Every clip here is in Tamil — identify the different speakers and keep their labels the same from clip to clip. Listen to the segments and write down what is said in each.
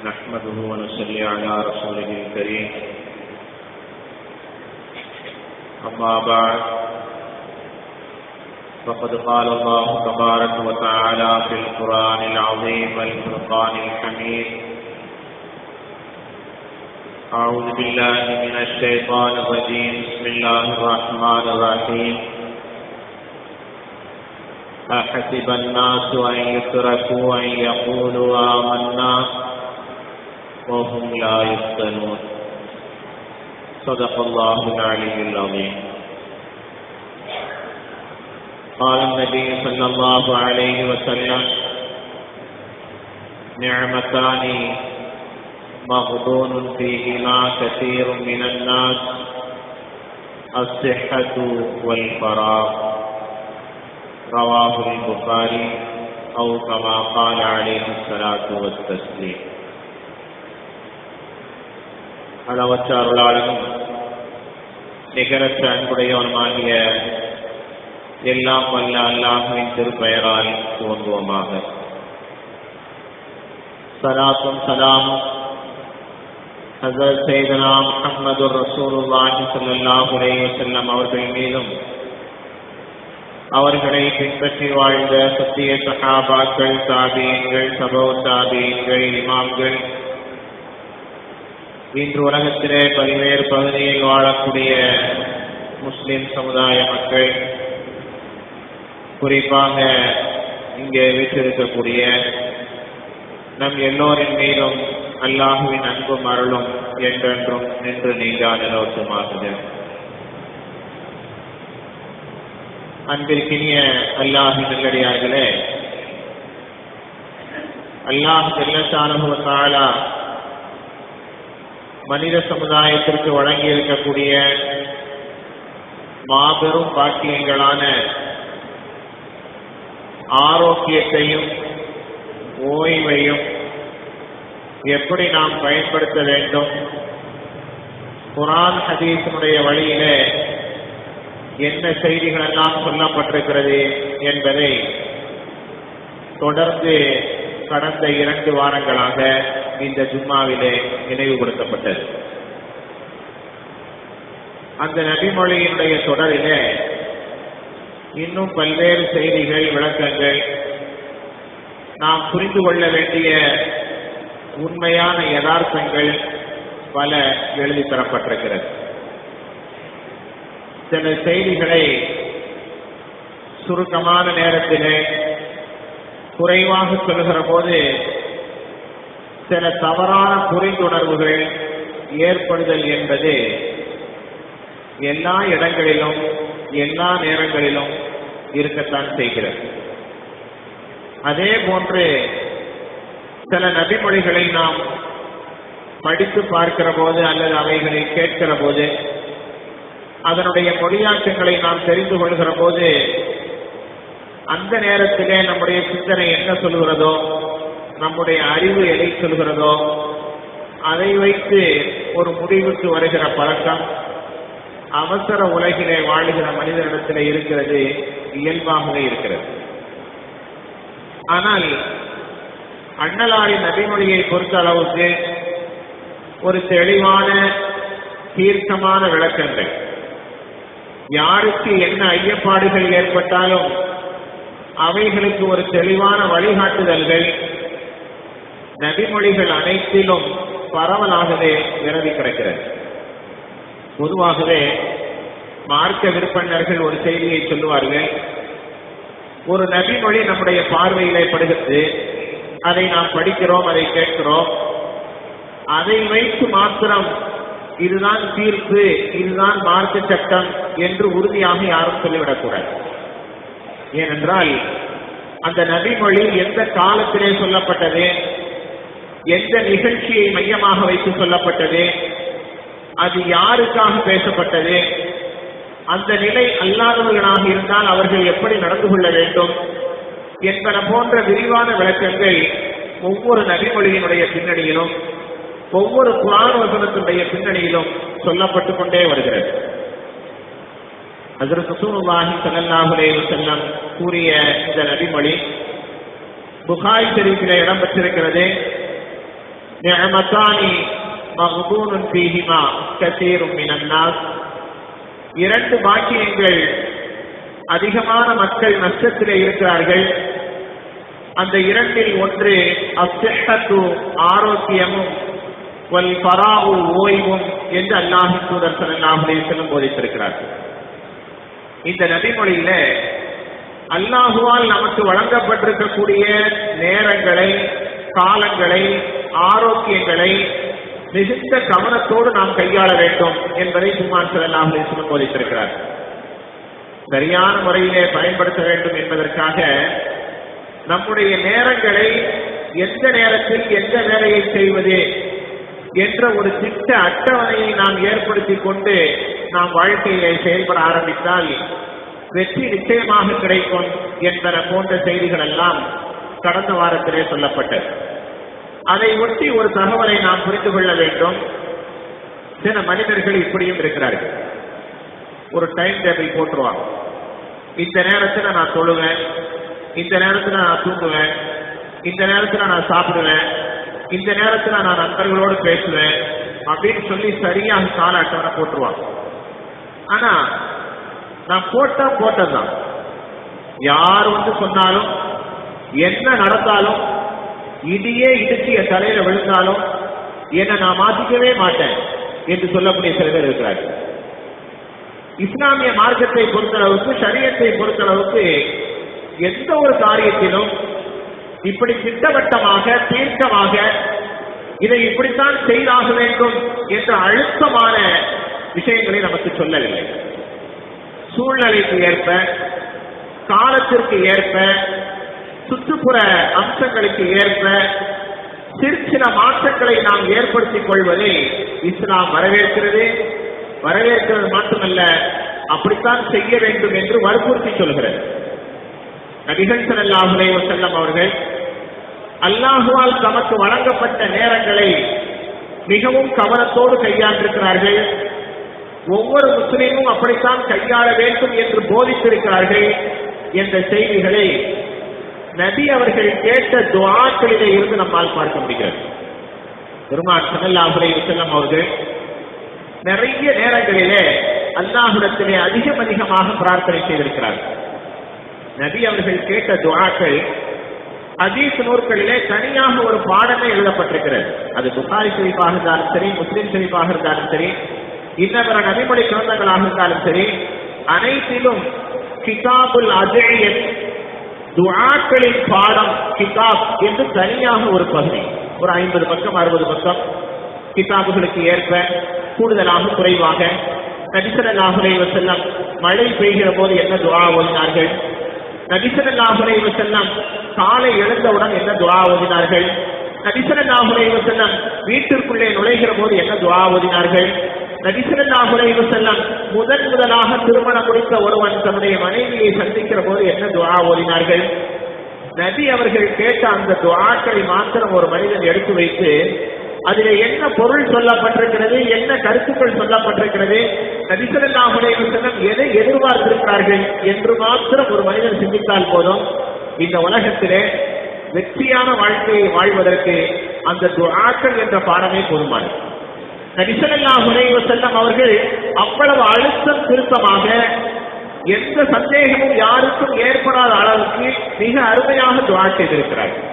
Speaker 1: نحمده ونصلي على رسوله الكريم أما بعد فقد قال الله تبارك وتعالى في القرآن العظيم والفرقان الحميد أعوذ بالله من الشيطان الرجيم بسم الله الرحمن الرحيم أحسب الناس أن يتركوا أن يقولوا آمنا وهم لا يفتنون صدق الله العلي العظيم. قال النبي صلى الله عليه وسلم نعمتان مغبون فيهما كثير من الناس الصحة والفراغ رواه البخاري أو كما قال عليه الصلاة والتسليم. அளவற்ற அருளாளனும் நிகரற்ற அன்புடையவனுமாகிய எல்லாம் வல்ல அல்லாஹ்வின் திருப்பெயரால் துவங்குவோமாக. ஸலாத்தும் ஸலாமும் ஹஸரத் சையதுனா முஹம்மதுர் ரசூலுல்லாஹி ஸல்லல்லாஹு அலைஹி வஸல்லம் அவர்கள் மீதும் அவர்களை பின்பற்றி வாழ்ந்த சத்திய சஹாபாக்கள், தாபீன்கள், சபோ தாபீன்கள், இமாம்கள், இன்று உலகத்திலே பல்வேறு பகுதியில் வாழக்கூடிய முஸ்லிம் சமுதாய மக்கள், குறிப்பாக இங்கே வீற்றிருக்கக்கூடிய நம் எல்லோரின் மீதும் அல்லாஹுவின் அன்பும் அருளும் என்றென்றும் நின்று நீங்கா நிலவட்டுமாகுது. அன்பிற்கினிய அல்லாஹின் நல்லடியார்களே, அல்லாஹ் ஜல்லஷானஹு வ தஆலா மனித சமுதாயத்திற்கு வழங்கி இருக்கக்கூடிய மாபெரும் பாக்கியங்களான ஆரோக்கியத்தையும் ஓய்வையும் எப்படி நாம் பயன்படுத்த வேண்டும், குர்ஆன் ஹதீஸினுடைய வழியிலே என்ன செய்திகள் எல்லாம் சொல்லப்பட்டிருக்கிறது என்பதை தொடர்ந்து கடந்த 2 வாரங்களாக இந்த ஜும்மாவிலே நினைவுபடுத்தப்பட்டது. அந்த நபிமொழியினுடைய தொடரிலே இன்னும் பல்வேறு செய்திகள், விளக்கங்கள், நாம் புரிந்து கொள்ள வேண்டிய உண்மையான யதார்த்தங்கள் பல எழுதி தரப்பட்டிருக்கிறது. சில செய்திகளை சுருக்கமான நேரத்திலே குறைவாக சொல்லுகிற போது சில தவறான புரிந்துணர்வுகள் ஏற்படுதல் என்பது எல்லா இடங்களிலும் எல்லா நேரங்களிலும் இருக்கத்தான் செய்கிறது. அதே போன்று சில நபிமொழிகளை நாம் படித்து பார்க்கிற போது அல்லது அவைகளை கேட்கிற போது, அதனுடைய மொழியாக்கங்களை நாம் தெரிந்து கொள்கிற போது அந்த நேரத்திலே நம்முடைய சிந்தனை என்ன சொல்கிறதோ, நம்முடைய அறிவு எதை சொல்கிறதோ அதை வைத்து ஒரு முடிவுக்கு வருகிற பழக்கம் அவசர உலகிலே வாழுகிற மனிதனிடத்திலே இருக்கிறது, இயல்பாகவே இருக்கிறது. ஆனால் அண்ணலாரின் நபிமொழியை பொறுத்த அளவுக்கு ஒரு தெளிவான தீர்க்கமான விளக்கங்கள், யாருக்கு என்ன ஐயப்பாடுகள் ஏற்பட்டாலும் அவைகளுக்கு ஒரு தெளிவான வழிகாட்டுதல்கள் நபிமொழிகள் அனைத்திலும் பரவலாகவே நிரம்பி கிடக்கிறது. பொதுவாகவே மார்க்க விற்பனர்கள் ஒரு செய்தியை சொல்லுவார்கள், ஒரு நபிமொழி நம்முடைய பார்வையிலே படுகிறது, அதை நாம் படிக்கிறோம், அதை கேட்கிறோம், அதை வைத்து மாத்திரம் இதுதான் தீர்ப்பு, இதுதான் மார்க்க சட்டம் என்று உறுதியாக யாரும் சொல்லிவிடக்கூடாது. ஏனென்றால் அந்த நபிமொழி எந்த காலத்திலே சொல்லப்பட்டது, எந்த நிகழ்ச்சியை மையமாக வைத்து சொல்லப்பட்டது, அது யாருக்காக பேசப்பட்டது, அந்த நிலை அல்லாதவர்களாக இருந்தால் அவர்கள் எப்படி நடந்து கொள்ள வேண்டும் என்பன போன்ற விரிவான விளக்கங்கள் ஒவ்வொரு நபிமொழியினுடைய பின்னணியிலும் ஒவ்வொரு குர்ஆன் வசனத்தினுடைய பின்னணியிலும் சொல்லப்பட்டுக் கொண்டே வருகிறது. ஹஜ்ரத் ரசூலுல்லாஹி ஸல்லல்லாஹு அலைஹி வஸல்லம் கூறிய இந்த நபிமொழி புகாரி ஷரீஃபிலே இடம்பெற்றிருக்கிறது. நிஅமதானி மக்பூனுன் ஃபீஹிமா கஸீரும் மினன் நாஸ். இரண்டு பாக்கியங்கள் அதிகமான மக்கள் நஷ்டத்திலே இருக்கிறார்கள். அந்த இரண்டில் ஒன்று அஸ்ஸஹத்து ஆரோக்கியமும், வல் ஃபராஉ ஓய்வும் என்று அல்லாஹ்வின் தூதர் ஸல்லல்லாஹு அலைஹி வஸல்லம் போதித்திருக்கிறார்கள். இந்த நபிமொழியில அல்லாஹுவால் நமக்கு வழங்கப்பட்டிருக்கக்கூடிய நேரங்களை, காலங்களை, ஆரோக்கியங்களை மிகுந்த கவனத்தோடு நாம் கையாள வேண்டும் என்பதை பெருமான் ஸல்லல்லாஹு அலைஹி வஸல்லம் போதித்திருக்கிறார். சரியான முறையிலே பயன்படுத்த வேண்டும் என்பதற்காக நம்முடைய நேரங்களை எந்த நேரத்தில் எந்த வேலையை செய்வது என்ற ஒரு திட்ட அட்டவணையை நாம் ஏற்படுத்தி கொண்டு நாம் வாழ்க்கையிலே செயல்பட ஆரம்பித்தால் வெற்றி நிச்சயமாக கிடைக்கும் என்பன போன்ற செய்திகள் எல்லாம் கடந்த வாரத்திலே சொல்லப்பட்டது. அதை ஒட்டி ஒரு தகவலை நாம் புரிந்து கொள்ள வேண்டும். சில மனிதர்கள் இப்படியும் இருக்கிறார்கள். ஒரு டைம் டேபிள் போட்டுருவாங்க. இந்த நேரத்தில் நான் தொழுவேன், இந்த நேரத்தில் நான் தூங்குவேன், இந்த நேரத்தில் நான் சாப்பிடுவேன், இந்த நேரத்தில் நான் நண்பர்களோடு பேசுவேன் அப்படின்னு சொல்லி சரியாக கால அட்டவணை போட்டுருவாங்க. ஆனா நான் போட்டதுதான். யார் வந்து சொன்னாலும், என்ன நடந்தாலும், இடியே இடிச்சு என் தலையில விழுந்தாலும் என்னை நான் மாத்திக்கவே மாட்டேன் என்று சொல்லக்கூடிய சில பேர் இருக்கிறார்கள். இஸ்லாமிய மார்க்கத்தை பொறுத்தளவுக்கு, ஷரியத்தை பொறுத்தளவுக்கு எந்த ஒரு காரியத்திலும் இப்படி திட்டவட்டமாக, தீர்க்கமாக இதை இப்படித்தான் செய்தாக வேண்டும் என்ற அழுத்தமான விஷயங்களை நமக்கு சொல்லவில்லை. சூழ்நிலைக்கு ஏற்ப, காலத்திற்கு ஏற்ப, சுற்றுப்புற அம்சங்களுக்கு ஏற்ப சிற்சில மாற்றங்களை நாம் ஏற்படுத்திக் கொள்வதை இஸ்லாம் வரவேற்கிறது. வரவேற்கிறது மட்டுமல்ல, அப்படித்தான் செய்ய வேண்டும் என்று வற்புறுத்தி சொல்கிறது. நபிகள் ஸல்லல்லாஹு அலைஹி வஸல்லம் அவர்கள் அல்லாஹுவால் தமக்கு வழங்கப்பட்ட நேரங்களை மிகவும் கவனத்தோடு கையாண்டிருக்கிறார்கள். ஒவ்வொரு முஸ்லீமும் அப்படித்தான் கையாள வேண்டும் என்று போதித்திருக்கிறார்கள் என்ற செய்திகளை நபி அவர்கள் கேட்ட துஆக்களிலே இருந்து நம்மால் பார்க்க முடிகிறது. பெருமான் ஸல்லல்லாஹு அலைஹி வஸல்லம் அவர்கள் நிறைய நேரங்களிலே அல்லாஹ்விடத்திலே அதிகமாக பிரார்த்தனை செய்திருக்கிறார்கள். நபி அவர்கள் கேட்ட துஆக்கள் ஹதீஸ் நூல்களிலே தனியாக ஒரு பாடமே எழுதப்பட்டிருக்கிறது. அது புகாரி ஷரீஃபாக இருந்தாலும் சரி, முஸ்லிம் ஷரீஃபாக இருந்தாலும் சரி, இன்னபிற நபிமொழி கிரந்தங்களாக இருந்தாலும் சரி, அனைத்திலும் கிதாபுல் அத்இயத், துஆக்களின் பாடம் கிதாப் என்று தனியாக ஒரு பகுதி, ஒரு 50 பக்கம் 60 பக்கம், கிதாபுகளுக்கு ஏற்ப கூடுதலாக குறைவாக. நபி ஸல்லல்லாஹு அலைஹி வஸல்லம் மழை பெய்கிற போது என்ன துஆ ஓதினார்கள், நபி ஸல்லல்லாஹு அலைஹி வஸல்லம் காலை எழுந்தவுடன் என்ன துஆ ஓதினார்கள், நபி ஸல்லல்லாஹு அலைஹி வஸல்லம் வீட்டிற்குள்ளே நுழைகிற போது என்ன துஆ ஓதினார்கள், நபி ஸல்லல்லாஹு அலைஹி வஸல்லம் முதலாக திருமணம் முடித்த ஒருவன் தன்னுடைய மனைவியை சந்திக்கிற போது என்ன துஆ ஓதினார்கள். நபி அவர்கள் கேட்ட அந்த துஆக்களை மாத்திரம் ஒரு மனிதன் எடுத்து வைத்து அதிலே என்ன பொருள் சொல்லப்பட்டிருக்கிறது, என்ன கருத்துக்கள் சொல்லப்பட்டிருக்கிறது, நபி ஸல்லல்லாஹு அலைஹி வஸல்லம் எதை எதிர்பார்த்திருக்கிறார்கள் என்று மாத்திரம் ஒரு மனிதன் சிந்தித்தால் போதும், இந்த உலகத்திலே வெற்றியான வாழ்க்கையை வாழ்வதற்கு அந்த துஆக்கள் என்ற பாடமே போதுமானது. நபி ஸல்லல்லாஹு அலைஹி வஸல்லம் அவர்கள் அவ்வளவு அழுத்தம் திருத்தமாக, எந்த சந்தேகமும் யாருக்கும் ஏற்படாத அளவுக்கு மிக அருமையாக துஆ செய்திருக்கிறார்கள்.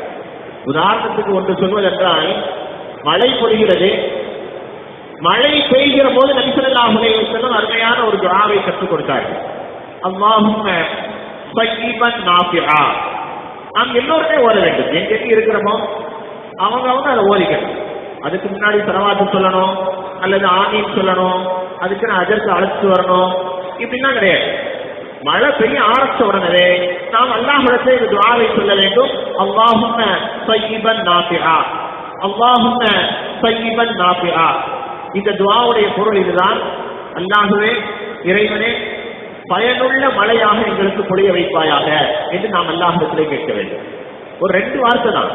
Speaker 1: உதாரணத்துக்கு ஒன்று சொல்வதென்றால், மழை பொழிகிறது, மழை பெய்கிற போது நபி ஸல்லல்லாஹு அலைஹி வஸல்லம் அருமையான ஒரு துஆவை கற்றுக் கொடுத்தார்கள். அல்லாஹும்ம ஸய்யிபன் நாஃபிஆ. நாம் எல்லோருமே ஓத வேண்டும். எங்க இருக்கிறோமோ அவங்க அதை ஓதிக்கணும். அதுக்கு முன்னாடி ஸலவாத்து சொல்லணும், அல்லது ஆமீன் சொல்லணும், அதுக்கு நான் அதற்கு அழைச்சிட்டு வரணும், இப்படிலாம் கிடையாது. மழை பெய்ய ஆரம்பிச்ச உடனே நாம் அல்லாஹ்விடத்தில் இந்த துஆவை சொல்ல வேண்டும். அல்லாஹும்ம ஸய்யிபன் நாஃபிஆ, அல்லாஹும்ம ஸய்யிபன் நாஃபிஆ. இந்த துஆவுடைய பொருள் இதுதான். அல்லாஹ்வே, இறைவனே, பயனுள்ள மழையாக எங்களுக்கு பொழிய வைப்பாயாக என்று நாம் அல்லாஹ்விடத்திலே கேட்க வேண்டும். ஒரு 2 வார்த்தை தான்.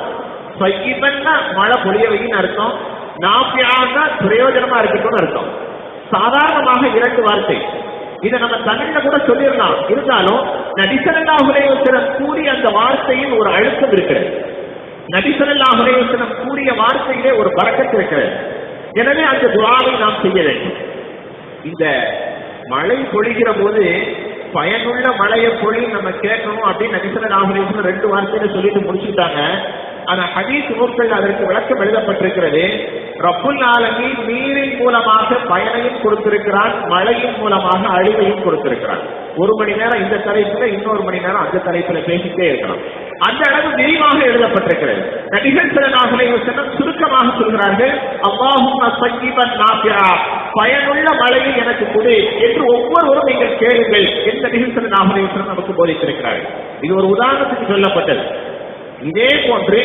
Speaker 1: ஸய்யிபன்னா மழை பொழிய வைன்னு அர்த்தம், நாஃபிஆன்னா பிரயோஜனமா இருக்கட்டும்னு அர்த்தம். சாதாரணமாக 2 வார்த்தை. இதை நம்ம தமிழ்ல கூட சொல்லிடலாம். இருந்தாலும் நபி ஸல்லல்லாஹு அலைஹி வஸல்லம் கூறிய அந்த வார்த்தையில் ஒரு அழுத்தம் இருக்கிறது. நபி ஸல்லல்லாஹு அலைஹி வஸல்லம் கூறிய வார்த்தையிலே ஒரு பரக்கத் இருக்கிறது. எனவே அந்த துஆவை நாம் செய்ய வேண்டும். இந்த மழை பொழிகிற போது பயனுள்ள மழையை பொழி நம்ம கேட்கணும் அப்படின்னு நபி ஸல்லல்லாஹு அலைஹி வஸல்லம் 2 வார்த்தையில சொல்லிட்டு முடிச்சுட்டாங்க. ஆனா ஹதீஸ் நூல்கள் அதற்கு விளக்கம் எழுதப்பட்டிருக்கிறது. ரப்புல் ஆலமீன் நீரின் மூலமாக பயனையும் கொடுத்திருக்கிறான், மழையின் மூலமாக அழிவையும் கொடுத்திருக்கிறான். 1 மணி நேரம் இந்த தலைப்புல, இன்னொரு மணி நேரம் அந்த தலைப்புல பேசிட்டே இருக்கலாம். அந்த அளவு விரிவாக எழுதப்பட்டிருக்கிறது. நபிகள் ஸல்லல்லாஹு அலைஹி வஸல்லம் சுருக்கமாக சொல்கிறார்கள், அல்லாஹும்ம ஸய்யிபன் நாஃபிஆ, பயனுள்ள மழையை எனக்கு கொடு என்று ஒவ்வொருவரும் நீங்கள் கேளுங்கள் என்று நபிகள் ஸல்லல்லாஹு அலைஹி வஸல்லம் நமக்கு போதித்திருக்கிறார்கள். இது ஒரு உதாரணத்துக்கு சொல்லப்பட்டது. இதே போன்று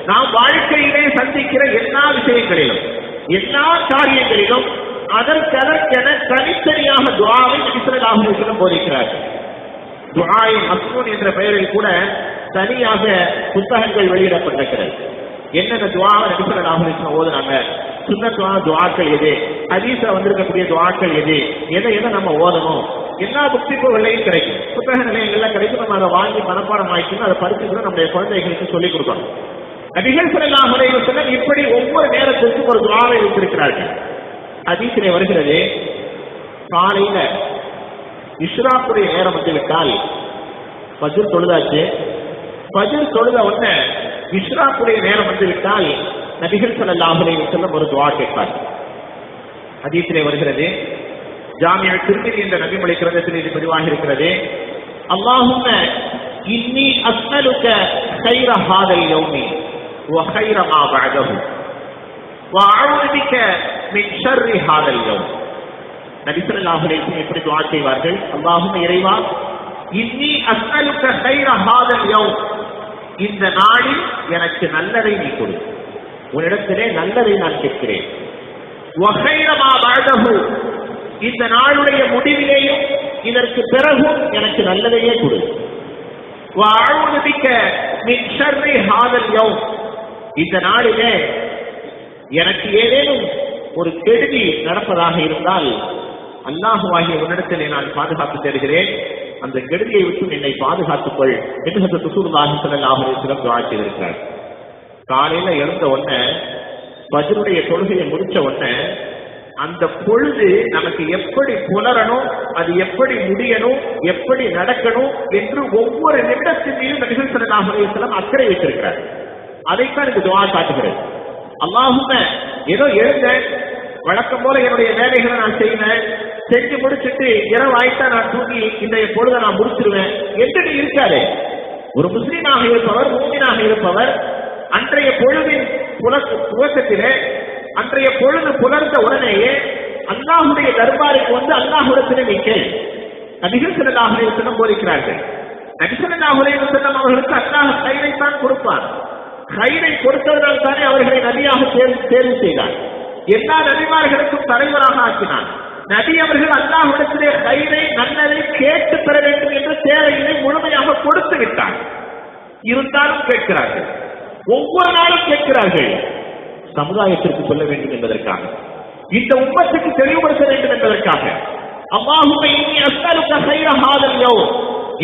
Speaker 1: நாம் வாழ்க்கையிலே சந்திக்கிற எல்லா விஷயங்களிலும், எல்லா காரியங்களிலும் அதற்கென தனித்தனியாக துஆவை நபி ஸல்லல்லாஹு அலைஹி வஸல்லம் போதிக்கிறார்கள். துஆஇ மஸ்னூன் என்ற பெயரில் கூட தனியாக புத்தகங்கள் வெளியிடப்பட்டிருக்கிறது. என்னென்ன துஆவை நபி ஸல்லல்லாஹு அலைஹி வஸல்லம் ஓதுனாங்க, சுன்னத்தான துஆக்கள் எது, ஹதீஸ்ல வந்திருக்கக்கூடிய துஆக்கள் எது, எதை நம்ம ஓதணும், எல்லா புத்தகங்களையும் கிடைக்கும், புத்தக நிலையங்கள்லாம் கிடைக்கும். நம்ம அதை வாங்கி மனப்பாடம் ஆயிடுச்சுன்னு அதை படிச்சுட்டு நம்முடைய குழந்தைகளுக்கு சொல்லிக் கொடுக்கணும். நபிகள் ஸல்லல்லாஹு அலைஹி வஸல்லம் இப்படி ஒவ்வொரு நேரத்திற்கும் ஒரு துஆவை வைத்திருக்கிறார்கள். ஹதீஸிலே வருகிறது, காலையில இஷ்ராக்குடைய நேரம் வந்து விட்டால், ஃபஜ்ர் தொழுதாச்சு, ஃபஜ்ர் தொழுத உடனே இஷ்ராக்குடைய நேரம் வந்து விட்டால் நபிகள் ஸல்லல்லாஹு அலைஹி வஸல்லம் ஒரு துஆ கேட்பார். ஹதீஸிலே வருகிறது, ஜாமிஅ திர்மிதி என்ற நபிமொழி கிரந்தத்தில் இது பதிவாகி இருக்கிறது. அல்லாஹும்ம இன்னி அஸ்அலுக கைர ஹாதல் யௌமி வ கைர மா பஅதஹு வ அஊது பிக மின் ஷர்ரி ஹாதல் யௌம். நபி ஸல்லல்லாஹு அலைஹி வஸல்லம் இப்படி துஆ செய்வார்கள், அல்லாஹும்ம இறைவா, இன்னி அஸ்அலுக கைர ஹாதல் யௌம், இந்த நாளில் எனக்கு நல்லதை நீ கொடு, உன்னிடத்திலே நல்லதை நான் கேட்கிறேன். வ கைர மா பஅதஹு, இந்த நாளுடைய முடிவிலேயும் இதற்கு பிறகும் எனக்கு நல்லதையே கொடு. வ அஊது பிக மின் ஷர்ரி ஹாதல் யௌம், இந்த நாளிலே எனக்கு ஏதேனும் ஒரு கெடுதி நடப்பதாக இருந்தால் அல்லாஹ்வாகிய உன்னிடத்திலே நான் பாதுகாப்பு தருகிறேன், அந்த கெடுதியை விட்டு என்னை பாதுகாத்துக்கொள் என்று ஹஜ்ரத் ரசூலுல்லாஹி ஸல்லல்லாஹு அலைஹி வஸல்லம் துஆ செய்திருக்கிறார். காலையில எழுந்த உடனே ஃபஜ்ருடைய தொழுகையை முடிச்ச உடனே அந்த பொழுது நமக்கு எப்படி புலரணும், அது எப்படி முடியணும், எப்படி நடக்கணும் என்று ஒவ்வொரு நிமிடத்திலையும் நபிகள் ஸல்லல்லாஹு அலைஹி வஸல்லம் அக்கறை வைத்திருக்கிறார். அதைத்தான் இந்த துஆ காட்டுகிறது. அல்லாஹும்ம, ஏதோ எழுந்த வழக்கம் போல என்னுடைய வேலைகளை நான் செய்வேன், செஞ்சு முடிச்சுட்டு இரவு ஆயிட்டா நான் தூங்கி இன்றைய பொழுதை நான் முடிச்சிருவேன் என்று நீ இருக்காதே. ஒரு முஸ்லீமாக இருப்பவர், மூமினாக இருப்பவர், அன்றைய பொழுதின் துவக்கத்திலே, அன்றைய பொழுது புலர்ந்த உடனேயே அல்லாஹுடைய தர்பாருக்கு வந்து அல்லாஹ்விடத்திலே நீ கேள். நபிகள் ஸல்லல்லாஹு அலைஹி வஸல்லம் போதிக்கிறார்கள். நபி ஸல்லல்லாஹு அலைஹி வஸல்லம் அவர்களுக்கு அல்லாஹ் கைரை தான் கொடுப்பான். கைரை கொடுத்ததனால் தானே அவர்களை நபியாக தேர்வு செய்தார். எல்லா நபிமார்களுக்கும் தலைவராக ஆக்கினான். நபி அவர்கள் அல்லாஹ்விடத்திலே கைரை நல்லதை கேட்டு பெற வேண்டும் என்ற தேவையினை முழுமையாக கொடுத்து விட்டார். இருந்தாலும் கேட்கிறார்கள், ஒவ்வொரு நாளும் கேட்கிறார்கள். சமுதாயத்திற்கு சொல்ல வேண்டும் என்பதற்காக, இந்த உம்மத்துக்கு தெளிவுபடுத்த வேண்டும் என்பதற்காக. அல்லாஹும்ம இன்னி அஸ்அலுக கைர ஹாதல் யௌம்,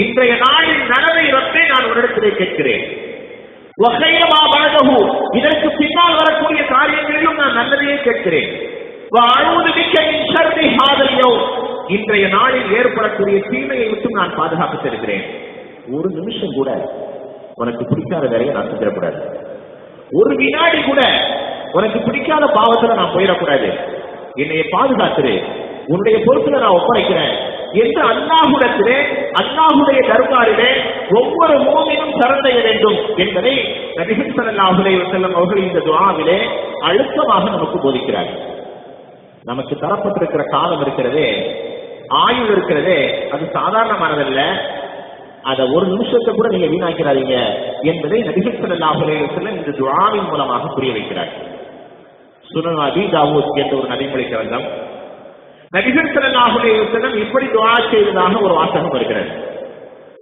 Speaker 1: இன்றைய நாளின் நலவை ரப்பே நான் உன்னிடத்திலே கேட்கிறேன். வ கைர மா பஅதஹு, இதற்கு பின்னால் வரக்கூடிய காரியங்களிலும் நான் நல்லதையே கேட்கிறேன். வ அஊது பிக மின் ஷர்ரி ஹாதல் யௌம், இன்றைய நாளில் ஏற்படக்கூடிய தீமையை விட்டு நான் பாதுகாப்பு தருகிறேன். ஒரு நிமிஷம் கூட உனக்கு பிடிக்காத வேலையை நான் செஞ்சிடக்கூடாது, ஒரு வினாடி கூட உனக்கு பிடிக்காத பாவத்துல நான் போயிடக்கூடாது, என்னைய பாதுகாத்துரு, உன்னுடைய பொறுப்புல நான் ஒப்படைக்கிறேன் என்று அல்லாஹ்விடத்திலே, அல்லாஹ்வுடைய தர்பாரிலே ஒவ்வொரு மூமினும் சரணடைய வேண்டும் என்பதை நபிகள் ஸல்லல்லாஹு அலைஹி வஸல்லம் அவர்கள் இந்த துஆவிலே அழுத்தமாக நமக்கு போதிக்கிறார்கள். நமக்கு தரப்பட்டிருக்கிற காலம் இருக்கிறதே, ஆயுள் இருக்கிறதே, அது சாதாரணமானதல்ல. அதை ஒரு நிமிஷத்தை கூட நீங்க வீணாக்கிறாதீங்க என்பதை நபிகள் ஸல்லல்லாஹு அலைஹி வஸல்லம் இந்த துஆவின் மூலமாக புரிய வைக்கிறார்கள். சுனன் அபீ தாவூத் என்ற ஒரு நபிமொழி கிரந்தம், நபிகள் ஸல்லல்லாஹு அலைஹி வஸல்லம் இப்படி துஆ செய்ததாக ஒரு வாசகம் வருகிறது.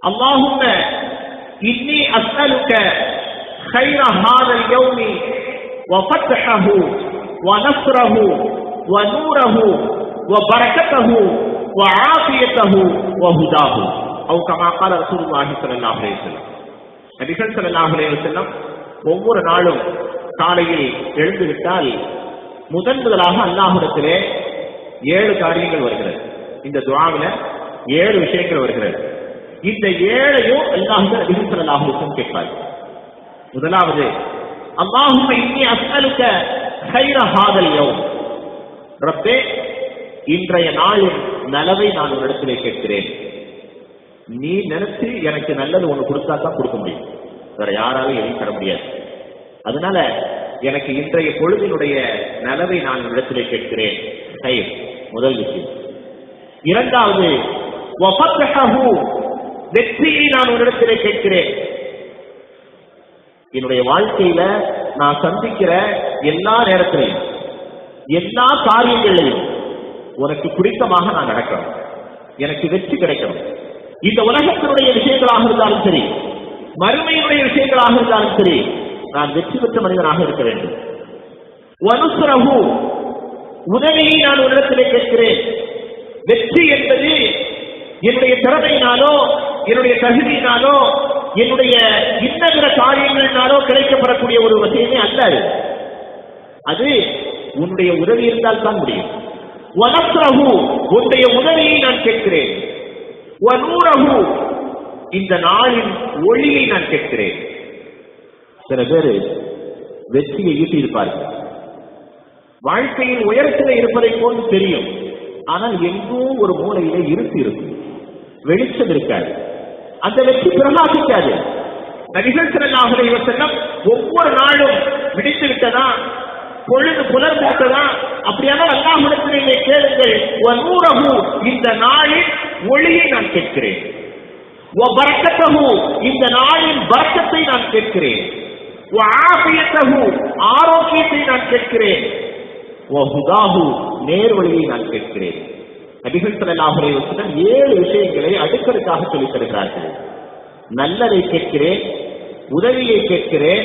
Speaker 1: அல்லாஹும்ம இன்னி அஸ்அலுக கைர ஹாதல் யௌமி வ ஃபத்ஹஹு வ நஸ்ரஹு வ நூரஹு வ பரக்கத்தஹு வ ஆஃபியத்தஹு வ ஹுதாஹு அவு கமா கால ரசூலுல்லாஹி ஸல்லல்லாஹு அலைஹி வஸல்லம். நபிகள் ஸல்லல்லாஹு அலைஹி வஸல்லம் ஒவ்வொரு நாளும் காலையில் எழுந்துவிட்டால் முதலாக அல்லாஹ்விடத்திலே 7 காரியங்கள் வருகிறது. இந்த துஆவில 7 விஷயங்கள் வருகிறது. இந்த 7ஐயும் அல்லாஹ் நபி ஸல்லல்லாஹு அலைஹி வஸல்லம் கேட்பார். முதலாவது, அல்லாஹும்ம இன்னி அஸ்அலுக கைர ஹாதல் யௌம். ரப்பே, இன்றைய நாளின் நலவை நான் உன்னிடத்திலே கேட்கிறேன். நீ நினைச்சு எனக்கு நல்லது ஒண்ணு கொடுத்தா தான் கொடுக்க முடியும், வேற யாராலும் எதையும் தர முடியாது. அதனால எனக்கு இன்றைய பொழுதினுடைய நலவை நான் உன்னிடத்திலே கேட்கிறேன். முதல் விஷயம். இரண்டாவது, வெற்றியை நான் உன்னிடத்திலே கேட்கிறேன். என்னுடைய வாழ்க்கையில நான் சந்திக்கிற எல்லா நேரத்திலையும் எல்லா காரியங்களையும் உனக்கு பிடித்தமாக நான் நடக்கணும், எனக்கு வெற்றி கிடைக்கணும். இந்த உலகத்தினுடைய விஷயங்களாக இருந்தாலும் சரி, மறுமையினுடைய விஷயங்களாக இருந்தாலும் சரி, நான் வெற்றி பெற்ற மனிதனாக இருக்க வேண்டும். வனுஸ்ரஹு, உதவியை நான் உன்னிடத்திலே கேட்கிறேன். வெற்றி என்பது என்னுடைய திறமையினாலோ என்னுடைய தகுதியினாலோ என்னுடைய இன்னபிற காரியங்களினாலோ கிடைக்கப்படக்கூடிய ஒரு விஷயமே அல்ல. அது உன்னுடைய உதவி இருந்தால் தான் முடியும். வனஸ்ரஹு, உன்னுடைய உதவியை நான் கேட்கிறேன். வனூரஹு, இந்த நாளின் ஒளியை நான் கேட்கிறேன். சில பேர் வெற்றியை ஈட்டி இருப்பார்கள், வாழ்க்கையில் உயரத்தில் இருப்பதை போன்று தெரியும், ஆனால் எங்கோ ஒரு மூலையிலே இருட்டு இருக்கும், வெளிச்சம் இருக்காது, அந்த வெற்றி பிரகாசிக்காது. நபிகள் ஸல்லல்லாஹு அலைஹி வஸல்லம் ஒவ்வொரு நாளும் விடித்து விட்டதா, பொழுது புலர்ந்து விட்டதா, அப்படியான அல்லாஹ்விடத்திலே கேளுங்கள். வனூரஹு, இந்த நாளின் ஒளியை நான் கேட்கிறேன். வபரக்கத்தஹு, இந்த நாளின் பரக்கத்தை நான் கேட்கிறேன். வஆஃபியத்தஹு, ஆரோக்கியத்தை நான் கேட்கிறேன். வஹுதாஹு, நேர்வழியை நான் கேட்கிறேன். நபிகள் ஸல்லல்லாஹு அலைஹி வஸல்லம் 7 விஷயங்களை அடுக்கடுக்காக சொல்லித் தருகிறார்கள். நல்லதை கேட்கிறேன், உதவியை கேட்கிறேன்,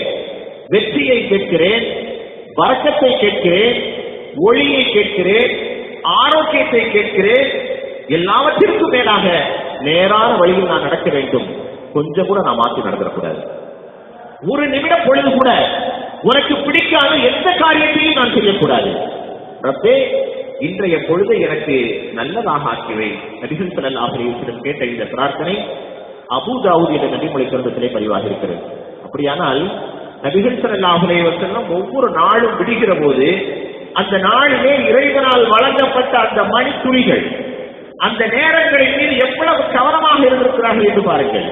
Speaker 1: வெற்றியை கேட்கிறேன், பரக்கத்தை கேட்கிறேன், ஒளியை கேட்கிறேன், ஆரோக்கியத்தை கேட்கிறேன். எல்லாவற்றிற்கும் மேலாக நேரான வழியில் நான் நடக்க வேண்டும். கொஞ்சம் கூட நான் மாற்றி நடந்துடக்கூடாது. ஒரு நிமிட பொழுது கூட உனக்கு பிடிக்காத எந்த காரியத்தையும் நான் செய்யக்கூடாது. ரப்பே, இன்றைய பொழுதை எனக்கு நல்லதாக ஆக்கிவை. நபிகள் ஸல்லல்லாஹு அலைஹி வஸல்லம் கேட்ட இந்த பிரார்த்தனை அபூ தாவூத் என்ற நபிமொழி கிரந்தத்திலே பதிவாக இருக்கிறது. அப்படியானால் நபிகள் ஸல்லல்லாஹு அலைஹி வஸல்லம் ஒவ்வொரு நாளும் விடுகிற போது அந்த நாளிலே இறைவனால் வழங்கப்பட்ட அந்த மணித்துளிகள், அந்த நேரங்களின் மீது எவ்வளவு கவனமாக இருந்திருக்கிறார்கள் என்று பாருங்கள்.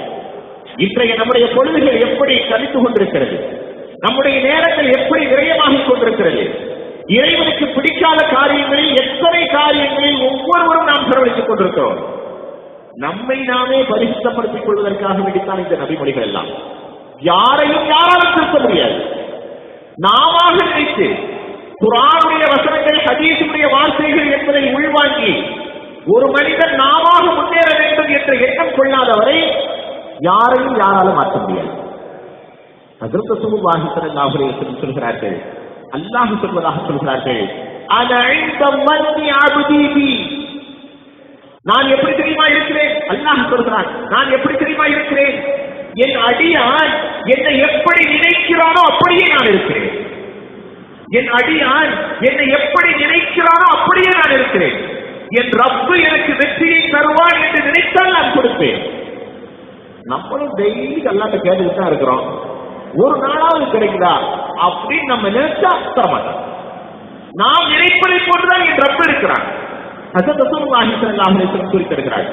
Speaker 1: இன்றைய நம்முடைய பொழுதுகள் எப்படி கழித்துக் கொண்டிருக்கிறது, நம்முடைய நேரங்கள் எப்படி விரயமாகிக் கொண்டிருக்கிறது. இறைவனுக்கு பிடிக்காத காரியங்களில் எத்தனை காரியங்களில் ஒவ்வொருவரும் நாம் செலவழித்துக் கொண்டிருக்கிறோம். நம்மை நாமே பரிசுத்தப்படுத்திக் கொள்வதற்காக வேண்டித்தான் இந்த நபிமொழிகள் எல்லாம். யாரையும் யாராலும் திருத்த முடியாது. நாம நினைத்து குர்ஆனுடைய வசனங்கள், ஹதீஸுடைய வார்த்தைகள் என்பதை உள்வாங்கி ஒரு மனிதன் நாம முன்னேற வேண்டும் என்ற எண்ணம் கொள்ளாதவரை யாரையும் யாராலும் மாற்ற முடியாது. ஹஜ்ரத் ரசூலுல்லாஹி ஸல்லல்லாஹு அலைஹி வஸல்லம் சொல்கிறார்கள், அல்லாஹ் சொல்வதாக சொல்கிறார்கள், அன இன்த மன்னி அப்தி பி. நான் எப்படி தெரியுமா இருக்கிறேன்? அல்லாஹ் சொல்கிறான், நான் எப்படி தெரியுமா இருக்கிறேன்? என் அடியான் என்னை எப்படி நினைக்கிறானோ அப்படியே நான் இருக்கிறேன். என் அடியான் என்னை எப்படி நினைக்கிறானோ அப்படியே நான் இருக்கிறேன். என் ரப்பு எனக்கு வெற்றியை தருவான் என்று நினைத்தால் நான் கொடுப்பேன். நம்மளும் டெய்லி அல்லாஹ்ட்ட கேட்டுட்டு தான் இருக்கிறோம், ஒரு நாளாவது கிடைக்குதா அப்படின்னு நம்ம நினைச்சா தரமாட்டோம். நாம் நினைப்பதை போன்றுதான் என் ரப்பு இருக்கிறான். ஹஜ்ரத் ரசூலுல்லாஹி ஸல்லல்லாஹு அலைஹி வஸல்லம் குறிப்பிட்டிருக்கிறார்.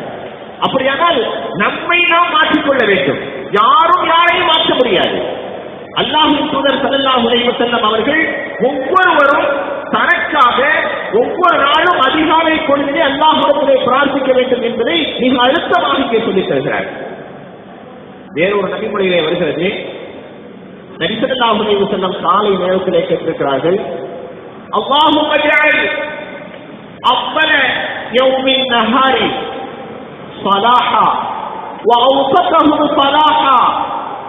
Speaker 1: அப்படியானால் நம்மை நாம் மாற்றிக்கொள்ள வேண்டும். யாரும் யாரையும் மாற்ற முடியாது. அல்லாஹ்வின் தூதர் ஸல்லல்லாஹு அலைஹி வஸல்லம் அவர்கள் ஒவ்வொருவரும் தனக்காக ஒவ்வொரு நாளும் அதிகாலை பொழுதிலே அல்லாஹ்விடத்திலே பிரார்த்திக்க வேண்டும் என்பதை மிக அழுத்தமாக இங்கே சொல்லித் தருகிறார். வேறொரு நபிமொழியிலே வருகிறது, நபி ஸல்லல்லாஹு அலைஹி வஸல்லம் காலை நேரத்திலே கேட்டிருக்கிறார்கள், அல்லாஹும்ம ஜஅல் அஃபல யௌமின் நஹாரி ஸலாஹா வ அவ்ஸதஹு ஸலாஹா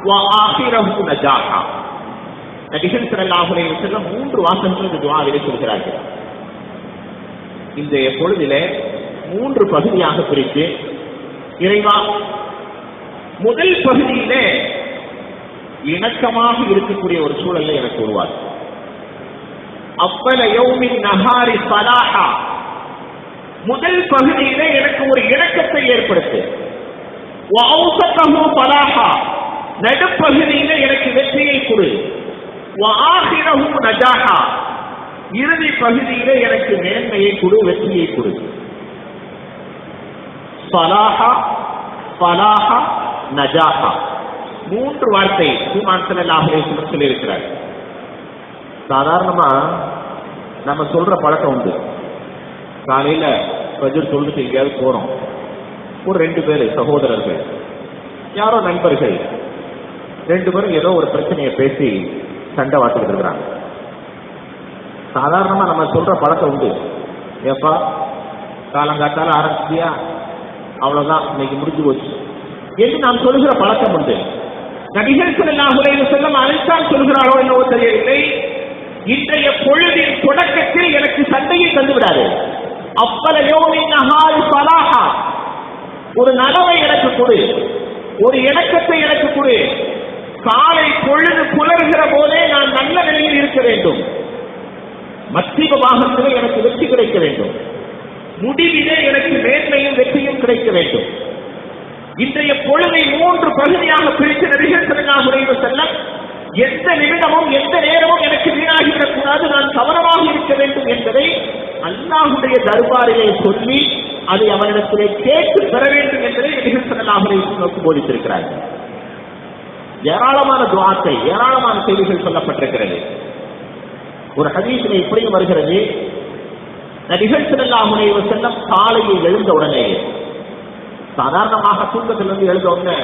Speaker 1: வ ஆகிரஹு நஜாஹா. நபிகள் ஸல்லல்லாஹு அலைஹி வஸல்லம் 3 வாசகங்கள் இந்த துஆவிலே சொல்கிறார்கள். இந்த பொழுதிலே 3 பகுதியாக பிரித்து, இறைவா, முதல் பகுதியிலே இணக்கமாக இருக்கக்கூடிய ஒரு சூழலை எனக்கு உருவாக்கும். அவ்வள யௌமின் நஹாரி ஸலாஹா, முதல் பகுதியிலே எனக்கு ஒரு இணக்கத்தை ஏற்படுத்து. வஅௌஸதஹு ஸலாஹா, நடுப்பகுதியிலே எனக்கு வெற்றியை கொடு. வஆஹிரஹு நஜாஹா, இறுதி பகுதியிலே எனக்கு மேன்மையை கொடு, வெற்றியை கொடு. ஸலாஹா, ஃபலாஹா, நஜாஹா, மூன்று வார்த்தை ரசூலுல்லாஹி ஸல்லல்லாஹு அலைஹி வஸல்லம் சொல்லியிருக்கிறார். சாதாரணமா நம்ம சொல்ற பழக்கம் உண்டு. காலையில ஃபஜ்ர் தொழுதுட்டு எங்கேயாவது போறோம், ஒரு 2 பேர் சகோதரர்கள், யாரோ நண்பர்கள், 2 பேரும் ஏதோ ஒரு பிரச்சனையை பேசி சண்டை வாட்டுக்கிட்டு இருக்கிறாங்க. சாதாரணமா நம்ம சொல்ற பழக்கம் உண்டு. ஏப்பா காலங்காத்தால ஆரம்பிச்சியா, அவ்வளவுதான் இன்னைக்கு முடிஞ்சு போச்சு என்று நாம் சொல்லுகிற பழக்கம் உண்டு. நபிகள் ஸல்லல்லாஹு அலைஹி வஸல்லம் அதைத்தான் சொல்கிறாரோ என்னவோ தெரியவில்லை, இன்றைய பொழுதின் தொடக்கத்தில் எனக்கு சண்டையை தந்து விடாது. அவ்வள யௌமின் நஹாரி ஸலாஹா, ஒரு நலவை எனக்கு கொடு, ஒரு இணக்கத்தை எனக்கு கொடு. காலை பொழுது புலர்கிற போதே நான் நல்ல நிலையில் இருக்க வேண்டும். மத்திய பாகத்திலே எனக்கு வெற்றி கிடைக்க வேண்டும். முடிவிலே எனக்கு மேன்மையும் வெற்றியும் கிடைக்க வேண்டும். இன்றைய பொழுதை 3 பகுதியாக பிரித்து நபிகள் ஸல்லல்லாஹு அலைஹி வஸல்லம் எந்த நிமிடமும் எந்த நேரமும் எனக்கு வீணாகிவிடக் கூடாது, நான் கவனமாக இருக்க வேண்டும் என்பதை அல்லாஹ்வுடைய தர்பாரிலே சொல்லி அதை அவனிடத்திலே கேட்டு பெற வேண்டும் என்பதை நபிகள் ஸல்லல்லாஹு அலைஹி வஸல்லம் போதித்திருக்கிறார்கள். ஏராளமான துஆக்கள், ஏராளமான செய்திகள் சொல்லப்பட்டிருக்கிறது. ஒரு ஹதீஸிலே இப்படியும் வருகிறது, நபிகள் ஸல்லல்லாஹு அலைஹி வஸல்லம் காலையில் எழுந்த உடனே, சாதாரணமாக தூக்கத்திலிருந்து எழுந்த உடனே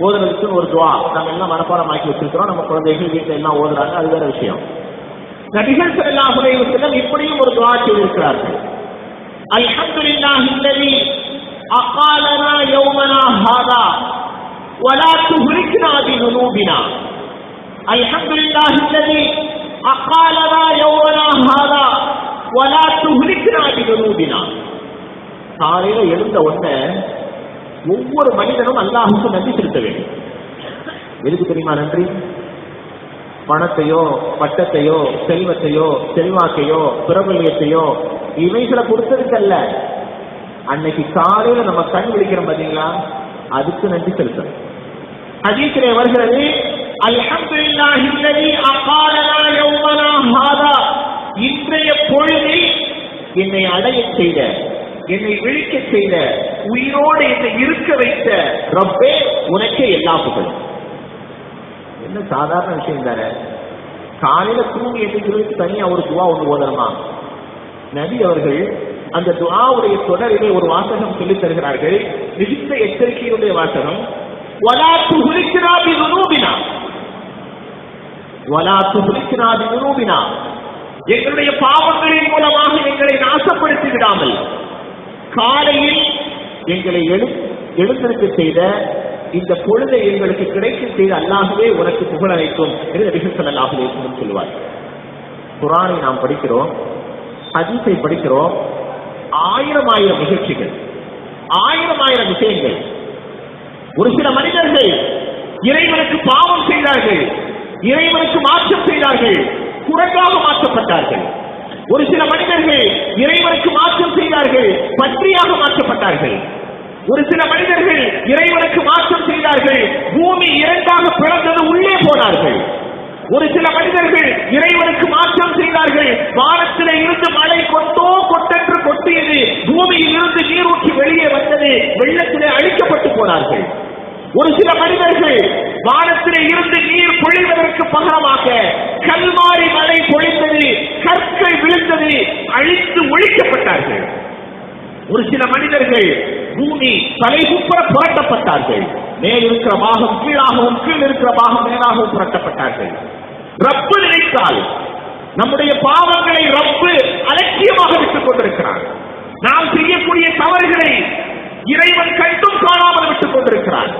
Speaker 1: ஓதுறதுக்கு ஒரு துஆ நம்ம எல்லாம் மனப்பாடமாக்கி வச்சிருக்கிறோம். நம்ம குழந்தைகள் வீட்டில் எல்லாம் ஓதுறாங்க, அது வேற விஷயம். நபிகள் ஸல்லல்லாஹு அலைஹி வஸல்லம் இப்படியும் ஒரு துஆ செய்திருக்கிறார்கள். அல்ஹம்துலில்லாஹி அல்லதி அகாலனா யௌமனா ஹாதா வலா துஹ்ரிக்னா பிதுனூபினா. அல்ஹம்துலில்லாஹி அல்லதி அகாலனா யௌமனா ஹாதா வலா துஹ்ரிக்னா பிதுனூபினா. காலையில எழுந்த உடனே ஒவ்வொரு மனிதனும் அல்லாஹ்வுக்கு நன்றி செலுத்த வேண்டும். எதுக்கு தெரியுமா நன்றி? பணத்தையோ பட்டத்தையோ செல்வத்தையோ செல்வாக்கையோ பிரபல்யத்தையோ இவைகளை கொடுத்ததுக்கல்ல, அன்னைக்கு காலையில நம்ம கண் விழிக்கிறோம் பாத்தீங்களா, அதுக்கு நன்றி செலுத்தணும். ஹதீஸிலே வருகிறது, அல்ஹம்துலில்லாஹி அல்லதி அகாலனா யௌமனா ஹாதா, இன்றைய பொழுதில் என்னை அடைய செய்த, என்னை விழிக்க செய்த, உயிரோடு என்னை இருக்க வைத்த ரப்பே உனக்கே எல்லா புகழும். என்ன சாதாரண விஷயம் தானே. காலையில தூங்கி எண்ணிக்கிறதுக்கு தனியா ஒரு துவா ஒன்று ஓதணுமா? நபி அவர்கள் அந்த துஆவுடைய தொடரிலே ஒரு வாசகம் சொல்லித் தருகிறார்கள், மிகுந்த எச்சரிக்கையுடைய வாசகம். வலா துஹ்ரிக்னா பிதுனூபினா, வலா துஹ்ரிக்னா பிதுனூபினா, எங்களுடைய பாவங்களின் மூலமாக எங்களை நாசப்படுத்தி விடாமல் காலையில் எங்களை எழுந்திருக்க செய்த, இந்த பொழுதை எங்களுக்கு கிடைக்க செய்த அல்லாஹ்வே உனக்கு புகழ் அளிக்கும் என்று நபிகள் ஸல்லல்லாஹு அலைஹி வஸல்லம் சொல்லுவார். குர்ஆனை நாம் படிக்கிறோம், ஹதீஸை படிக்கிறோம், ஆயிரம் நிகழ்ச்சிகள், ஆயிரம் விஷயங்கள். ஒரு சில மனிதர்கள் இறைவனுக்கு பாவம் செய்தார்கள், இறைவனுக்கு மாற்றம் செய்தார்கள், குரங்காக மாற்றப்பட்டார்கள். ஒரு சில மனிதர்கள் இறைவனுக்கு மாற்றம் செய்தார்கள், பன்றியாக மாற்றப்பட்டார்கள். ஒரு சில மனிதர்கள் இறைவனுக்கு மாற்றம் செய்தார்கள், பூமி 2ஆக பிளந்தது, உள்ளே போனார்கள். ஒரு சில மனிதர்கள் இறைவனுக்கு மாற்றம் செய்தார்கள், வானத்திலே இருந்து மழை கொட்டென்று கொட்டியது, பூமியில் இருந்து நீரூற்றி வெளியே வந்தது, வெள்ளத்திலே அழிக்கப்பட்டு போனார்கள். ஒரு சில மனிதர்கள் வானத்திலே இருந்து நீர் பொழிவதற்கு பகரமாக கல்மாரி மழை பொழிந்தது, கற்கள் விழுந்தது, அழித்து ஒழிக்கப்பட்டார்கள். ஒரு சில மனிதர்கள் பூமி தலைகுப்புற புரட்டப்பட்டார்கள், மேல் இருக்கிற பாகம் கீழாகவும் கீழ் இருக்கிற பாகம் மேலாகவும் புரட்டப்பட்டார்கள். ரப்பு நினைத்தால் நம்முடைய பாவங்களை ரப்பு அலட்சியமாக விட்டுக் கொண்டிருக்கிறார். நாம் செய்யக்கூடிய தவறுகளை இறைவன் கண்டும் காணாமல் விட்டுக் கொண்டிருக்கிறார்.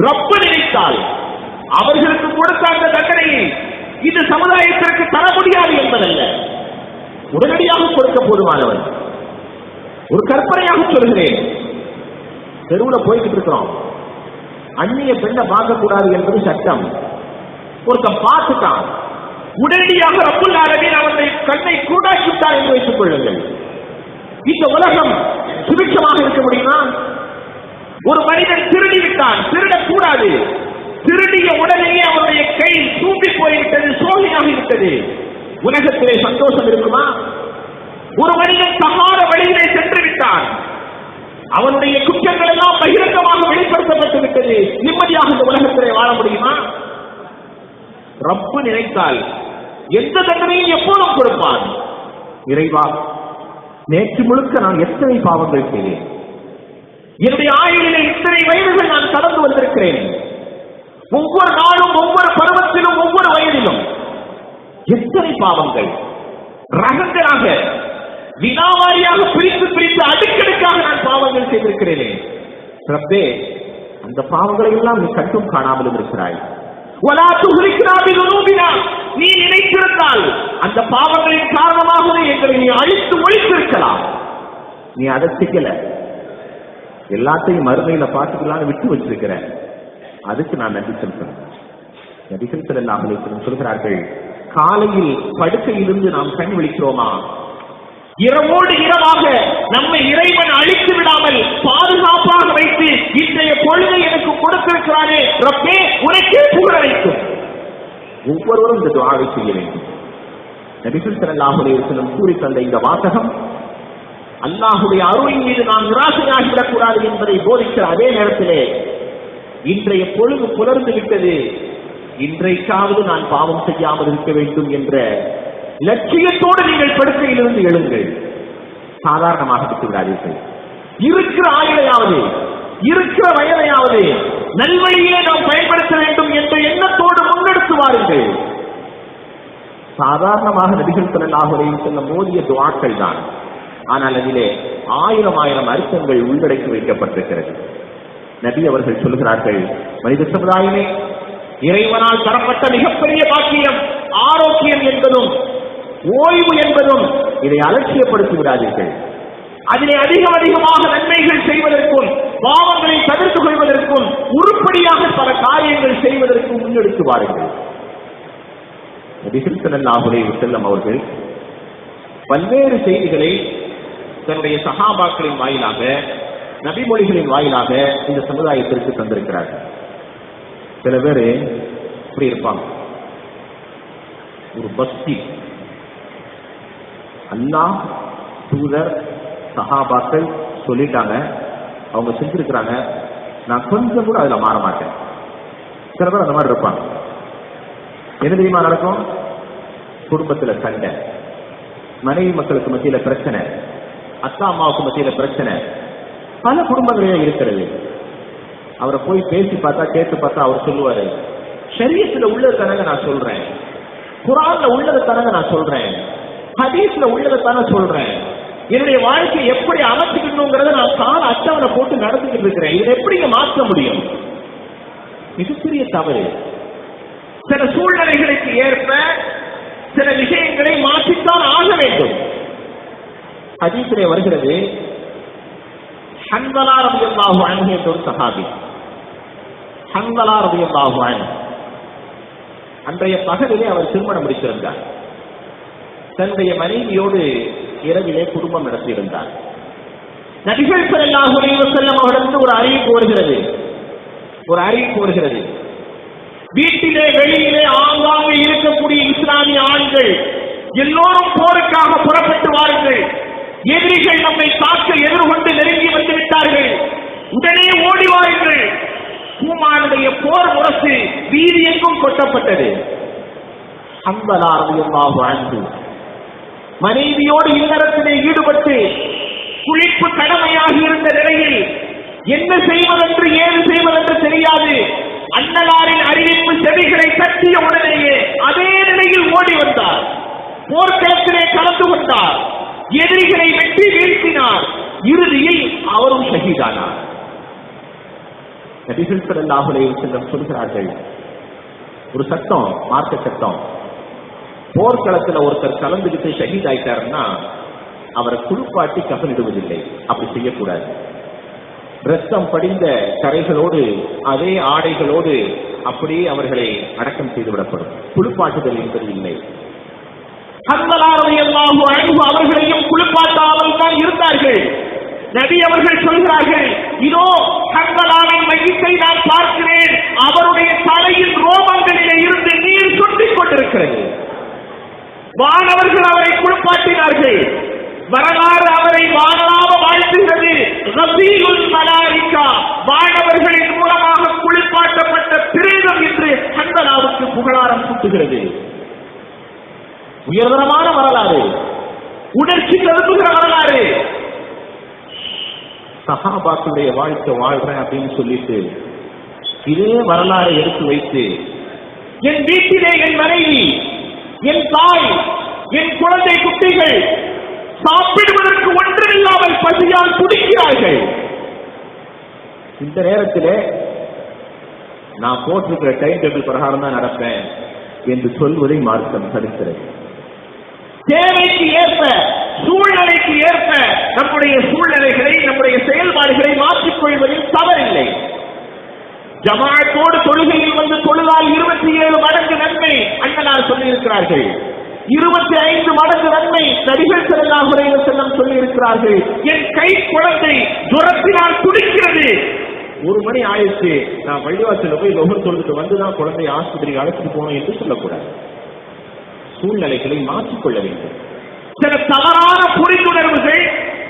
Speaker 1: ரப்பு நினைத்தால் அவர்களுக்கு கொடுத்த அந்த தண்டனையை இது சமுதாயத்திற்கு தர முடியாது என்பதல்ல, உடனடியாக கொடுக்க போதுமானவன். ஒரு கற்பனையாக சொல்கிறேன், தெருவில் போய்கிட்டு இருக்கிறோம், அந்நிய பெண்ணை பார்க்கக்கூடாது என்பது சட்டம். ஒருத்தன் பார்த்துட்டான், உடனடியாக ரப்புல் ஆலமீன் அவனுடைய கண்ணை கூடாக்கிவிட்டார் என்று வைத்துக் கொள்ளுங்கள். இந்த உலகம் சுபிட்சமாக இருக்க முடியுமா? ஒரு மனிதன் திருடி விட்டான், திருடக்கூடாது. திருடிய உடனேயே அவனுடைய கை தூக்கி போய்விட்டது, சோகையாகிவிட்டது. உலகத்திலே சந்தோஷம் இருக்குமா? ஒரு மனிதன் தகாத வழியிலே சென்று விட்டான், அவனுடைய குற்றங்கள் எல்லாம் பகிரங்கமாக வெளிப்படுத்தப்பட்டு விட்டது. நிம்மதியாக இந்த உலகத்திலே வாழ முடியுமா? ரப்பு நினைத்தால் எந்த தண்டனையும் எப்போதும் கொடுப்பான். இறைவா, நேற்று முழுக்க நான் எத்தனை பாவங்கள் செய்தேன், என்னுடைய ஆயுளிலே இத்தனை வயதுகள் நான் கடந்து வந்திருக்கிறேன். ஒவ்வொரு நாளும், ஒவ்வொரு பருவத்திலும், ஒவ்வொரு வயதிலும் எத்தனை பாவங்கள் ரகங்களாக வினாவாரியாக பிரித்து பிரித்து அடுக்கடுக்காக நான் பாவங்கள் செய்திருக்கிறேனே. ரப்பே, அந்த பாவங்களை எல்லாம் நீ கட்டும் காணாமலும் இருக்கிறாய். நீ நினைத்திருந்தால் அந்த பாவங்களின் காரணமாகவே எங்களை நீ அழித்து ஒழித்திருக்கலாம். நீ அதை செய்யல, எல்லாத்தையும் மறுமையில பார்த்துக்கலான்னு விட்டு வச்சிருக்கிற. அதுக்கு நான் நன்றி செலுத்துறேன். நபிகள் ஸல்லல்லாஹு அலைஹி வஸல்லம் சொல்கிறார்கள், காலையில் படுக்கையிலிருந்து நாம் கண் விழிக்கிறோமா, இரவோடு இரவாக நம்மை இறைவன் அழித்து விடாமல் பாதுகாப்பாக வைத்து இன்றைய பொழுதை எனக்கு கொடுத்திருக்கிறானே ரப்பே, உனக்கே புகழ் அளிக்கும். ஒவ்வொருவரும் இந்த துஆவை செய்ய வேண்டும். நபிகள் ஸல்லல்லாஹு அலைஹி வஸல்லம் கூறி தந்த இந்த வாசகம் அல்லாஹ்வுடைய அருளின் மீது நாம் நிராசையாகிவிடக் கூடாது என்பதை போதிக்கிற அதே நேரத்திலே, இன்றைய பொழுது புலர்ந்து விட்டது, இன்றைக்காவது நான் பாவம் செய்யாமல் இருக்க வேண்டும் என்ற லட்சியத்தோடு நீங்கள் படுக்கையிலிருந்து எழுங்கள். சாதாரணமாக விட்டு விடாதீர்கள். இருக்கிற ஆயுளையாவது, இருக்கிற வயதையாவது நல்வழியிலே நாம் பயன்படுத்த வேண்டும் என்ற எண்ணத்தோடு முன்னெடுத்து வாருங்கள். சாதாரணமாக நபிகள் ஸல்லல்லாஹு அலைஹி வஸல்லம் மோதிய துஆக்கள் தான், ஆனால் அதிலே ஆயிரம் ஆயிரம் அர்த்தங்கள் உள்ளடக்கி வைக்கப்பட்டிருக்கிறது. நபி அவர்கள் சொல்கிறார்கள், மனித சமுதாயமே, இறைவனால் தரப்பட்ட மிகப்பெரிய பாக்கியம் ஆரோக்கியம் என்பதும் ஓய்வு என்பதும், இதை அலட்சியப்படுத்தி விடாதீர்கள். அதிலே அதிகமாக நன்மைகள் செய்வதற்கும் பாவங்களை தவிர்த்து கொள்வதற்கும் உருப்படியாக பல காரியங்கள் செய்வதற்கும் முன்னெடுத்து வாருங்கள். நபிகள் ஸல்லல்லாஹு அலைஹி வஸல்லம் அவர்கள் பல்வேறு செய்திகளை தன்னுடைய சஹாபாக்களின் வாயிலாக, நபிமொழிகளின் வாயிலாக இந்த சமுதாயத்திற்கு தந்திருக்கிறார்கள். சில பேர் இப்படி இருப்பாங்க, ஒரு பக்தி, அல்லாஹ், தூதர், சஹாபாக்கள் சொல்லிட்டாங்க, அவங்க செஞ்சிருக்கிறாங்க, நான் கொஞ்சம் கூட அதுல மாற மாட்டேன். சில பேர் அந்த மாதிரி இருப்பாங்க. என்ன தெரியுமா நடக்கும்? குடும்பத்துல சண்டை, மனைவி மக்களுக்கு மத்தியில பிரச்சனை, அத்தா அம்மாவுக்கு மத்தியில பிரச்சனை, பல குடும்பங்களிலே இருக்கிறது. அவரை போய் பேசி பார்த்தா, கேட்டு பார்த்தா, அவர் சொல்லுவாரு, ஷரியத்துல உள்ளது தானங்க நான் சொல்றேன், குர்ஆன்ல உள்ளது தானங்க நான் சொல்றேன், ஹதீஸ்ல உள்ளதை தானே சொல்றேன், என்னுடைய வாழ்க்கையை எப்படி அமைச்சுக்கணுங்கிறத நான் கால அட்டவணை போட்டு நடந்துகிட்டு இருக்கிறேன், இதை எப்படி மாற்ற முடியும்? மிகப்பெரிய தவறு. சில சூழ்நிலைகளுக்கு ஏற்ப சில விஷயங்களை மாற்றித்தான் ஆக வேண்டும். ஹதீஸிலே வருகிறது, ஹன்ஸலா ரலியல்லாஹு அன்ஹு என்ற ஒரு சஹாபி, ஹன்ஸலா ரலியல்லாஹு அன்ஹு அன்றைய பகலிலே அவர் திருமணம் முடித்திருந்தார். தன்னுடைய மனைவியோடு இரவிலே குடும்பம் நடத்தியிருந்தார். நபிகள் ஸல்லல்லாஹு அலைஹி வஸல்லம் அவர்களுக்கு ஒரு அறிவிப்பு வருகிறது. வீட்டிலே வெளியிலே ஆங்காங்கே இருக்கக்கூடிய இஸ்லாமிய ஆண்கள் எல்லோரும் போருக்காக புறப்பட்டு வாருங்கள், எதிரிகள் நம்மை தாக்க எதிர்கொண்டு நெருங்கி வந்து விட்டார்கள், உடனே ஓடி வாருங்கள். பூமானுடைய போர் முரசு வீதி எங்கும் கொட்டப்பட்டது. ஹன்ஸலா ரலியல்லாஹு அன்ஹு மனைவியோடு இல்லறத்திலே ஈடுபட்டு குளிப்பு கடமையாகி இருந்த நிலையில் என்ன செய்வதென்று ஏது செய்வதென்று தெரியாது. அன்னலாரின் அறிவிப்பு செவிகளை தட்டிய உடனேயே அதே நிலையில் ஓடி வந்தார். போர்க்களத்திலே கலந்து கொண்டார், எதிரிகளை வெட்டி வீழ்த்தினார், இறுதியில் அவரும் ஷஹீதானார். நபிகள் ஸல்லல்லாஹு அலைஹி வஸல்லம் சொல்கிறார்கள், ஒரு சட்டம், மார்க்க சட்டம், போர்க்களத்தில் ஒருத்தர் கலந்துகிட்டு ஷஹீத் ஆயிட்டாருன்னா அவரை குளிப்பாட்டி கஃனிடுவதில்லை. அப்படி செய்யக்கூடாது. ரத்தம் படிந்த கரைகளோடு அதே ஆடைகளோடு அப்படியே அவர்களை அடக்கம் செய்துவிடப்படும். குளிப்பாட்டுதல் என்பது இல்லை. அவர்களையும் குளிப்பாட்டாமல் தான் இருந்தார்கள். நபி அவர்கள் சொல்கிறார்கள், இதோ ஹன்சலாவின் மையத்தை நான் பார்க்கிறேன், அவருடைய தலையின் ரோமங்களிலே இருந்து நீர் சொட்டிக் கொண்டிருக்கிறது. வானவர்கள் அவரை குளிப்பாட்டினார்கள். வரலாறு அவரை வானலாக வாழ்த்துகிறது. ரசீலுல் மலாயிகா, வானவர்களின் மூலமாக குளிப்பாட்டப்பட்ட பிரேதம் என்று ஹன்சலாவுக்கு புகழாரம் சூட்டுகிறது. உயர்தரமான வரலாறு, உணர்ச்சி தழும்புகிற வரலாறு. சஹாபாக்களுடைய வாழ்க்கை வாழ்றேன் அப்படின்னு சொல்லிட்டு இதே வரலாறை எடுத்து வைத்து என் வீட்டிலே என் மனைவி, என் தாய், என் குழந்தை குட்டிகள் சாப்பிடுவதற்கு ஒன்றில்லாமல் பசியால் துடிக்கிறார்கள். இந்த நேரத்தில் நான் போட்டிருக்கிற டைம் டேபிள் பிரகாரம் தான் நடப்பேன் என்று சொல்வதை மார்க்கம் தடுக்கிறது. தேவைக்கு ஏற்ப, சூழ்நிலைக்கு ஏற்ப நம்முடைய சூழ்நிலைகளை, நம்முடைய செயல்பாடுகளை மாற்றிக்கொள்வதில் தவறில்லை. ஜமாஅத்தோடு தொழுகையில் வந்து தொழுதால் 27 மடங்கு நன்மை அண்ணலார் சொல்லியிருக்கிறார்கள். 25 மடங்கு நன்மை நபிகள் ஸல்லல்லாஹு அலைஹி வஸல்லம் சொல்லியிருக்கிறார்கள். என் கை குழந்தை ஜுரத்தினால் துடிக்கிறது, 1 மணி ஆயிடுச்சு, நான் பள்ளிவாசல்ல போய் லொஹர் தொழுதுட்டு வந்துதான் குழந்தையை ஆஸ்பத்திரிக்கு அழைச்சிட்டு போகணும் என்று சொல்லக்கூடாது. சூழ்நிலைகளை மாற்றிக்கொள்ள வேண்டும். சில தவறான புரிந்துணர்வுகள்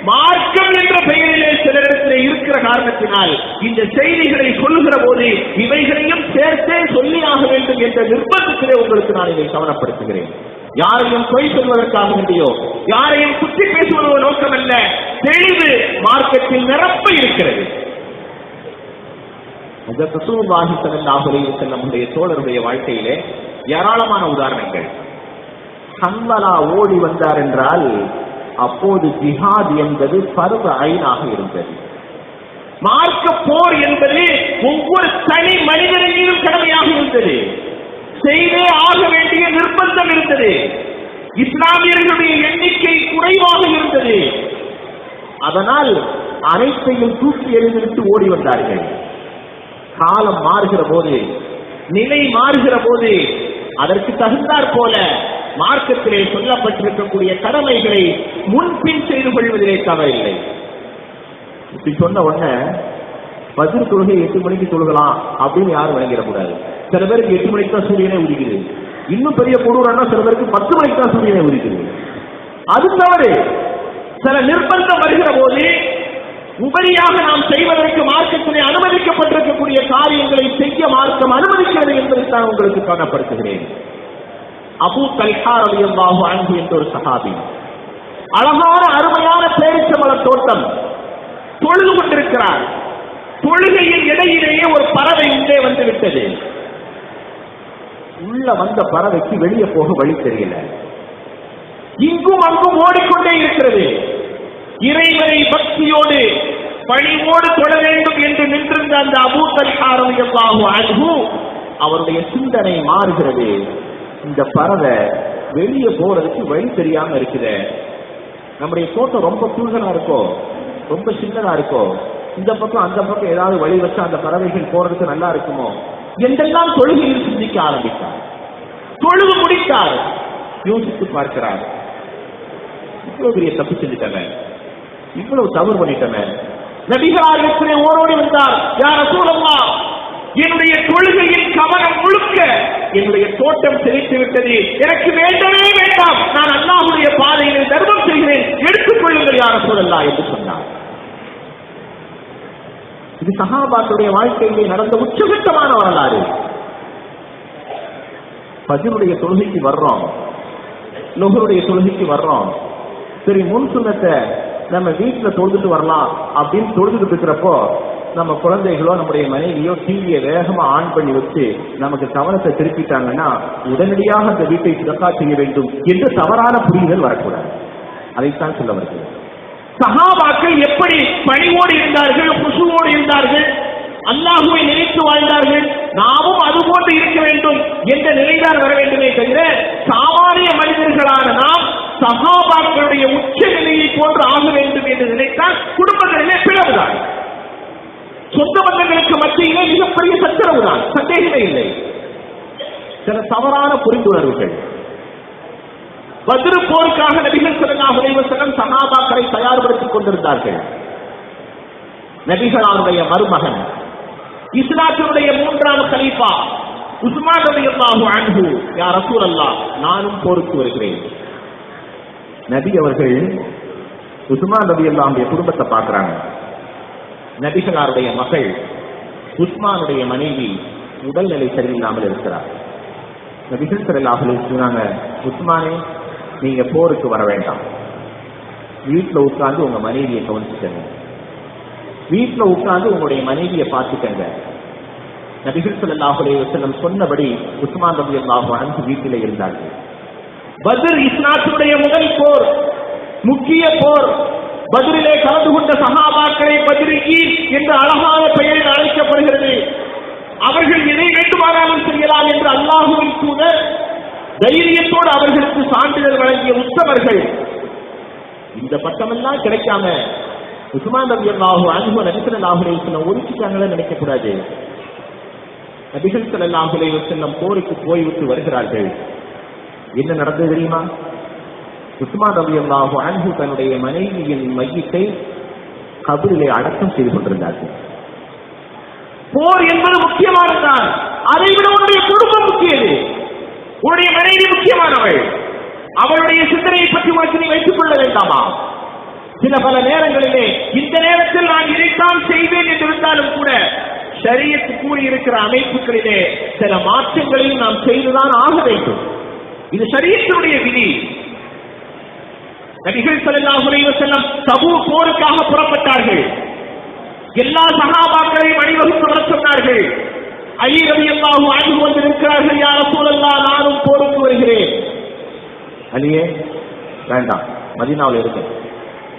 Speaker 1: மார்க்கம் என்ற பெயரிலே சிலரிடத்தில் இருக்கிற காரணத்தினால் இந்த செய்திகளை சொல்லுகிற போது இவைகளையும் சேர்த்தே சொல்லியாக வேண்டும் என்ற நிர்பந்தத்திலே உங்களுக்கு நான் இதை கவனப்படுத்துகிறேன். யாரையும் பொய் சொல்வதற்காக வேண்டியோ, யாரையும் குத்தி பேசுவதோ நோக்கமல்ல. தெளிவு மார்க்கத்தில் நிரப்ப இருக்கிறது. ரசூலுல்லாஹி ஸல்லல்லாஹு அலைஹி வஸல்லம் தோழருடைய வாழ்க்கையிலே ஏராளமான உதாரணங்கள். ஹன்சலா ஓடி வந்தார் என்றால் அப்போது ஜிஹாத் என்பது ஃபர்து ஐனாக இருந்தது. மார்க்க போர் என்பது ஒவ்வொரு தனி மனிதனின் மீதும் கடமையாக இருந்தது. செய்தே ஆக வேண்டிய நிர்பந்தம் இருந்தது. இஸ்லாமியர்களுடைய எண்ணிக்கை குறைவாக இருந்தது. அதனால் அனைத்தையும் தூக்கி எறிந்துவிட்டு ஓடி வந்தார்கள். காலம் மாறுகிற போது, நிலை மாறுகிற போது அதற்கு தகுந்தாற் போல மார்க்கத்திலே சொல்லப்பட்டிருக்கக்கூடிய கடமைகளை முன்பின் செய்து கொள்வதிலே தவறில்லை. இப்படி சொன்ன உடனே ஃபஜ்ர் தொழுகை 8 மணிக்கு தொழுகலாம் அப்படின்னு யாரும் வழங்கிடக்கூடாது. சில பேருக்கு 8 மணிக்கு தான் சூரியனே உதிக்குது. இன்னும் பெரிய கொடூரம்னா சில பேருக்கு 10 மணிக்கு தான் சூரியனே உதிக்குது. அது தவறு. சில நிர்பந்தம் வருகிற போது உபரியாக நாம் செய்வதற்கு மார்க்கத்திலே அனுமதிக்கப்பட்டிருக்கக்கூடிய காரியங்களை செய்ய மார்க்கம் அனுமதிக்கிறது என்பதை நான் உங்களுக்கு காணப்படுத்துகிறேன். அபூ தல்ஹா ரலியல்லாஹு அன்ஹு என்ற ஒரு சஹாபி, அழகான அருமையான பேரிச்சம்பழத் தோட்டம், தொழுது கொண்டிருக்கிறார். தொழுகையின் இடையிலேயே ஒரு பறவை உள்ளே வந்து விட்டது. உள்ள வந்த பறவைக்கு வெளியே போக வழி தெரியல. இங்கும் அங்கும் ஓடிக்கொண்டே இருக்கிறது. இறைவனை பக்தியோடு பணிவோடு தொழ வேண்டும் என்று நின்றிருந்த அந்த அபூ தல்ஹா ரலியல்லாஹு அன்ஹு அவருடைய சிந்தனை மாறுகிறது. இந்த பறவை வெளியே போறதுக்கு வழி தெரியாம இருக்குது. நம்முடைய தோட்டம் ரொம்ப குறுகலா இருக்கோ, ரொம்ப சின்னதா இருக்கோ, இந்த பக்கம் அந்த பக்கம் ஏதாவது வழி வச்சா அந்த பறவைகள் போறதுக்கு நல்லா இருக்குமோ என்றெல்லாம் தொழுகையில் சிந்திக்க ஆரம்பித்தார். தொழுது முடித்தார். யோசித்து பார்க்கிறார், இவ்வளவு பெரிய தப்பு செஞ்சுட்டவன், இவ்வளவு தவறு பண்ணிட்டவன். நபிகளாரிடத்திலே ஓரோடி வந்தார். யா ரசூலல்லாஹ், என்னுடைய தொழுகையின் கவனம் முழுக்க என்னுடைய தோட்டம் செழித்து விட்டது, எனக்கு வேண்டவே வேண்டாம், நான் அல்லாஹ்வுடைய பாதையில் தர்மம் செய்கிறேன், எடுத்துக் கொள்ளுங்கள் யா ரசூலல்லாஹ் என்று சொன்னார். இது சஹாபாக்களுடைய வாழ்க்கையிலே நடந்த உச்சகட்டமான வரலாறு. ஃபஜ்ருடைய தொழுகைக்கு வர்றோம், லுஹருடைய தொழுகைக்கு வர்றோம். சரி, முன் சுன்னத்தை நம்ம வீட்டுல தொழுதுட்டு வரலாம் அப்படின்னு தொழுதுட்டு இருக்கிறப்போ நம்ம குழந்தைகளோ நம்முடைய மனைவியோ டிவியை வேகமா ஆன் பண்ணி வச்சு நமக்கு கவனத்தை திருப்பிட்டாங்கன்னா உடனடியாக அந்த வீட்டை சிறப்பா செய்ய வேண்டும் என்று தவறான புரிதல் வரக்கூடாது. அதைத்தான் சொல்ல வருகிறது. சஹாபாக்கள் எப்படி பணிவோடு இருந்தார்கள், குஷுவோடு இருந்தார்கள், அல்லாஹுவை நினைத்து வாழ்ந்தார்கள். நாமும் அதுபோன்று இருக்க வேண்டும் என்ற நிலைதான் வர வேண்டுமே தவிர சாமானிய மனிதர்களான நாம் சஹாபாக்களுடைய உச்ச நிலையை போன்று ஆக வேண்டும் என்று நினைத்தால் குடும்பங்களிலே பிளவுதான். சொந்த பந்தங்களுக்கு மத்தியிலே மிகப்பெரிய சச்சரவு தான், சந்தேகமே இல்லை. சில தவறான புரிந்துணர்வுகள். பத்ர் போருக்காக நபிகள் ஸல்லல்லாஹு அலைஹி வஸல்லம் சஹாபாக்களை தயார்படுத்திக் கொண்டிருந்தார்கள். நபிகளாருடைய மருமகன் இஸ்லாத்தினுடைய 3ஆம் கலீஃபா உஸ்மான் ரலியல்லாஹு அன்ஹு, யா ரசூலல்லாஹ், நானும் போருக்கு வருகிறேன். நபி அவர்கள் உஸ்மான் ரலியல்லாஹுடைய குடும்பத்தை பார்க்கிறாங்க. நபிகளாருடைய மகள் உஸ்மானுடைய மனைவி உடல்நிலை சரியில்லாமல் இருக்கிறார். நபிகள் ஸல்லல்லாஹு அலைஹி வஸல்லம் சொன்னாங்க, உஸ்மானே, நீங்க போருக்கு வர வேண்டாம், வீட்டுல உட்கார்ந்து உங்க மனைவியை கவனிச்சுக்கங்க, வீட்டுல உட்கார்ந்து உங்களுடைய மனைவியை பார்த்துக்கங்க. நபிகள் ஸல்லல்லாஹு அலைஹி வஸல்லம் சொன்னபடி உஸ்மான் ரலியல்லாஹு அன்ஹு வீட்டிலே இருந்தார்கள். பத்ர் இஸ்லாத்தினுடைய முதல் போர், முக்கிய போர். பத்ரிலே கலந்து கொண்ட சஹாபாக்களை பத்ரியீன் என்ற அழகான பெயரில் அழைக்கப்படுகிறது. அவர்கள் எதை வேண்டுமானாலும் செய்யலாம் என்று அல்லாஹ்வின் தூதர் தைரியத்தோடு அவர்களுக்கு சான்றிதழ் வழங்கிய உத்தமர்கள். இந்த பட்டமெல்லாம் கிடைக்காம உஸ்மான் ரலியல்லாஹு அன்ஹு நபி ஸல்லல்லாஹு அலைஹி வஸல்லம் ஒதுக்கிட்டாங்களே நினைக்க கூடாது. நபிகள் ஸல்லல்லாஹு அலைஹி வஸல்லம் போருக்கு போய்விட்டு வருகிறார்கள். என்ன நடந்தது தெரியுமா? உஸ்மான் ரலியல்லாஹு அன்ஹு தன்னுடைய மனைவியின் மையத்தை கபரிலே அடக்கம் செய்து கொண்டிருந்தார்கள். போர் என்பது முக்கியமானதுதான், அதை விட உன்னுடைய குடும்பம் முக்கியது. உன்னுடைய மனைவி முக்கியமானவள். அவளுடைய சிந்தனையை பற்றி உனக்கு நீ வைத்துக் கொள்ள வேண்டாமா? சில பல நேரங்களிலே இந்த நேரத்தில் நான் இதைத்தான் செய்வேன் என்று இருந்தாலும் கூட ஷரியத் கூறியிருக்கிற அமைப்புகளிலே சில மாற்றங்களையும் நாம் செய்துதான் ஆக வேண்டும். இது ஷரியத்தினுடைய விதி. நபிகள் ஸல்லல்லாஹு அலைஹி வஸல்லம் தபூக் போருக்காக புறப்பட்டார்கள். எல்லா சஹாபாக்களையும் அணிவகுத்து வர சொன்னார்கள். அலி ரலியல்லாஹு அன்ஹு வந்து நிற்கிறார்கள். யா ரசூலல்லாஹ், நானும் போருக்கு வருகிறேன். அலியே, வேண்டாம், மதீனாவில் இருக்கு.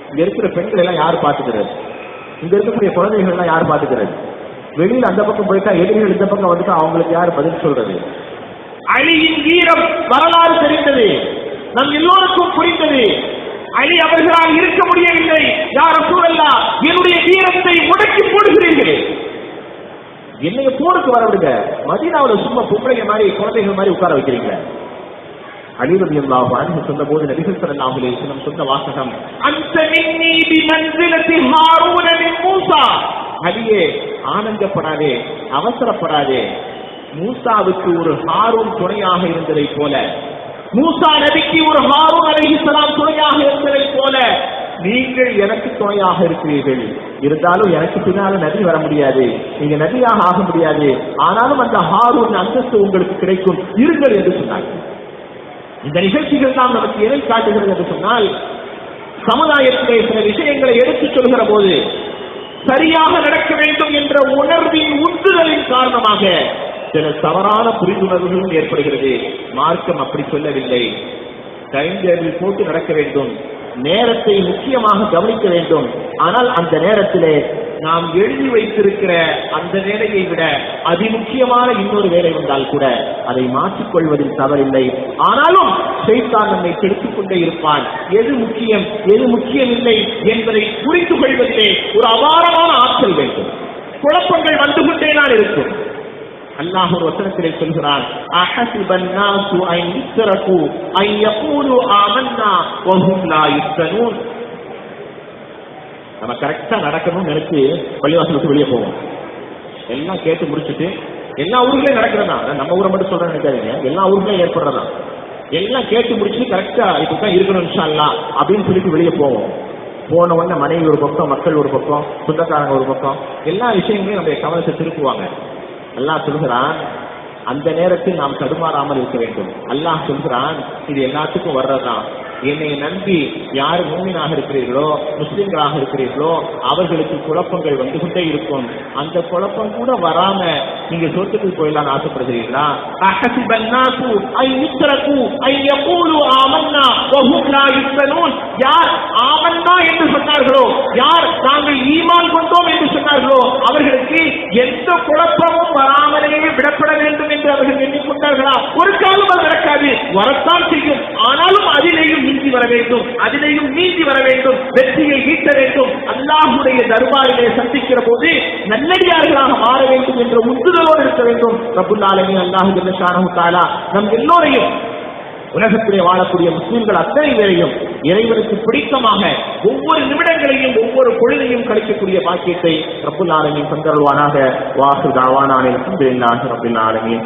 Speaker 1: இங்க இருக்கிற பெண்கள் எல்லாம் யார் பார்த்துக்கிறது? இங்க இருக்கக்கூடிய குழந்தைகள் எல்லாம் யார் பார்த்துக்கிறது? வெளியில் அந்த பக்கம் போயிட்டா எதிரிகள் இந்த பக்கம் வந்துட்டா அவங்களுக்கு யார் பதில் சொல்றது? அலியின் வீரம் வரலாறு தெரிந்தது, நம் எல்லோருக்கும் புரிந்தது. அலி அவர்களால் இருக்க முடியவில்லை. யா ரசூலல்லாஹ், என்னுடைய வீரத்தை முடக்கி போடுகிறீர்கள், என்னைய போருக்கு வர விடுங்க. மதீனாவில் சும்மா பொம்பளைங்க மாதிரி குழந்தைகள் மாதிரி உட்கார வைக்கிறீங்க. அலி ரலியல்லாஹு அன்ஹு சொன்னபோது நபிகள் ஸல்லல்லாஹு அலைஹி வஸல்லம் சொன்ன வாசகம், அன்த மின்னி பிமன்சிலதி ஹாரூன மின் மூஸா. அலியே, ஆனந்தப்படாதே, அவசரப்படாதே. மூசாவுக்கு ஒரு ஹாரூன் துணையாக இருந்ததை போல, மூசா நபிக்கு ஒரு ஹாரூன் அலைஹிஸ்ஸலாம் துணையாக இருந்ததை போல நீங்கள் எனக்கு துணையாக இருக்கிறீர்கள். இருந்தாலும் எனக்கு பின்னால நபி வர முடியாது, நீங்க நபியாக ஆக முடியாது. ஆனாலும் அந்த ஹாரூன் அந்தஸ்து உங்களுக்கு கிடைக்கும், இருங்கள் என்று சொன்னார்கள். இந்த நிகழ்ச்சிகள் தான் நமக்கு எதை காட்டுகிறது என்று சொன்னால், சமுதாயத்திலே சில விஷயங்களை எடுத்துச் சொல்கிற போது சரியாக நடக்க வேண்டும் என்ற உணர்வின் உந்துதலின் காரணமாக சில தவறான புரிந்துணர்வுகளும் ஏற்படுகிறது. மார்க்கம் அப்படி சொல்லவில்லை. டைம் டேபிள் போட்டு நடக்க வேண்டும், நேரத்தை முக்கியமாக கவனிக்க வேண்டும். ஆனால் அந்த நேரத்திலே நாம் எழுதி வைத்திருக்கிற அந்த வேலையை விட அதிமுக்கியமான இன்னொரு வேலை வந்தால் கூட அதை மாற்றிக்கொள்வதில் தவறில்லை. ஆனாலும் ஷைத்தான் நம்மை கெடுத்துக் கொண்டே இருப்பான். எது முக்கியம், எது முக்கியமில்லை என்பதை புரிந்து கொள்வதிலே ஒரு அபாரமான ஆற்றல் வேண்டும். குழப்பங்கள் வந்து கொண்டேதான் இருக்கும். அல்லாஹ் ஒரு வசனத்திலே சொல்கிறான், அஹஸிபன் நாஸு அன் யுத்ரகு அன் யகூலு ஆமன்னா வஹும் லா யுஃப்தனூன். நம்ம கரெக்டா நடக்கணும்னு நினைச்சு பள்ளிவாசலுக்கு வெளியே போவோம். எல்லாம் கேட்டு முடிச்சுட்டு, எல்லா ஊர்களையும் நடக்கிறதா, நம்ம ஊரை மட்டும் சொல்றேன்னு நினைக்காதீங்க, எல்லா ஊர்களையும் ஏற்படுறதா. எல்லாம் கேட்டு முடிச்சுட்டு கரெக்டா இப்பதான் இருக்கணும் இன்ஷா அல்லாஹ் அப்படின்னு சொல்லிட்டு வெளியே போவோம். போன உடனே மனைவி ஒரு பக்கம், மக்கள் ஒரு பக்கம், சொந்தக்காரங்க ஒரு பக்கம், எல்லா விஷயங்களையும் நம்ம கவனத்தை திருப்புவாங்க. அல்லாஹ் சொல்கிறான், அந்த நேரத்தில் நாம் தடுமாறாமல் இருக்க வேண்டும். அல்லாஹ் சொல்கிறான், இது எல்லாத்துக்கும் வர்றதுதான். என்னை நம்பி யார் மூமினாக இருக்கிறீர்களோ, முஸ்லிம்களாக இருக்கிறீர்களோ, அவர்களுக்கு குழப்பங்கள் வந்து கொண்டே இருக்கும். அந்த குழப்பம் கூட வராம நீங்க சொர்க்கத்துக்கு போயிடலாம் ஆசைப்படுகிறீர்களா? அஹஸிபன் நாஸு அன் யுத்ரகு அன் யகூலு ஆமன்னா வஹும் லா யுஃப்தனூன். யார் ஆமன்னா என்று சொன்னார்களோ, யார் நாங்கள் ஈமான் கொண்டோம் என்று சொன்னார்களோ, அவர்களுக்கு எந்த குழப்பமும் வராமலேயே விடப்பட வேண்டும் என்று அவர்கள் எண்ணிக்கொண்டார்களா? ஒரு காலம் அது நடக்காது. முடியாது, வரத்தான் செய்யும். ஆனாலும் அதிலேயும் நீந்தி வர வேண்டும், அதிலேயும் நீந்தி வர வேண்டும், வெற்றியை ஈட்ட வேண்டும். அல்லாஹ்வுடைய தர்பாரிலே சந்திக்கிற போது நல்லடியார்களாக மாற வேண்டும் என்ற உந்துதலோடு இருக்க வேண்டும். ரப்புல் ஆலமீன் அல்லாஹ் ஜல்ல ஷானஹு தஆலா நம் எல்லோரையும், உலகத்திலே வாழக்கூடிய முஸ்லிம்கள் அத்தனை பேரையும் இறைவனுக்கு பிடித்தமாக ஒவ்வொரு நிமிடங்களையும் ஒவ்வொரு பொழுதையும் கழிக்கக்கூடிய பாக்கியத்தை ரப்புல் ஆலமீன் தந்தருள்வானாக. வாஹிரு தஅவானா அல்ஹம்துலில்லாஹி ரப்பில் ஆலமீன்.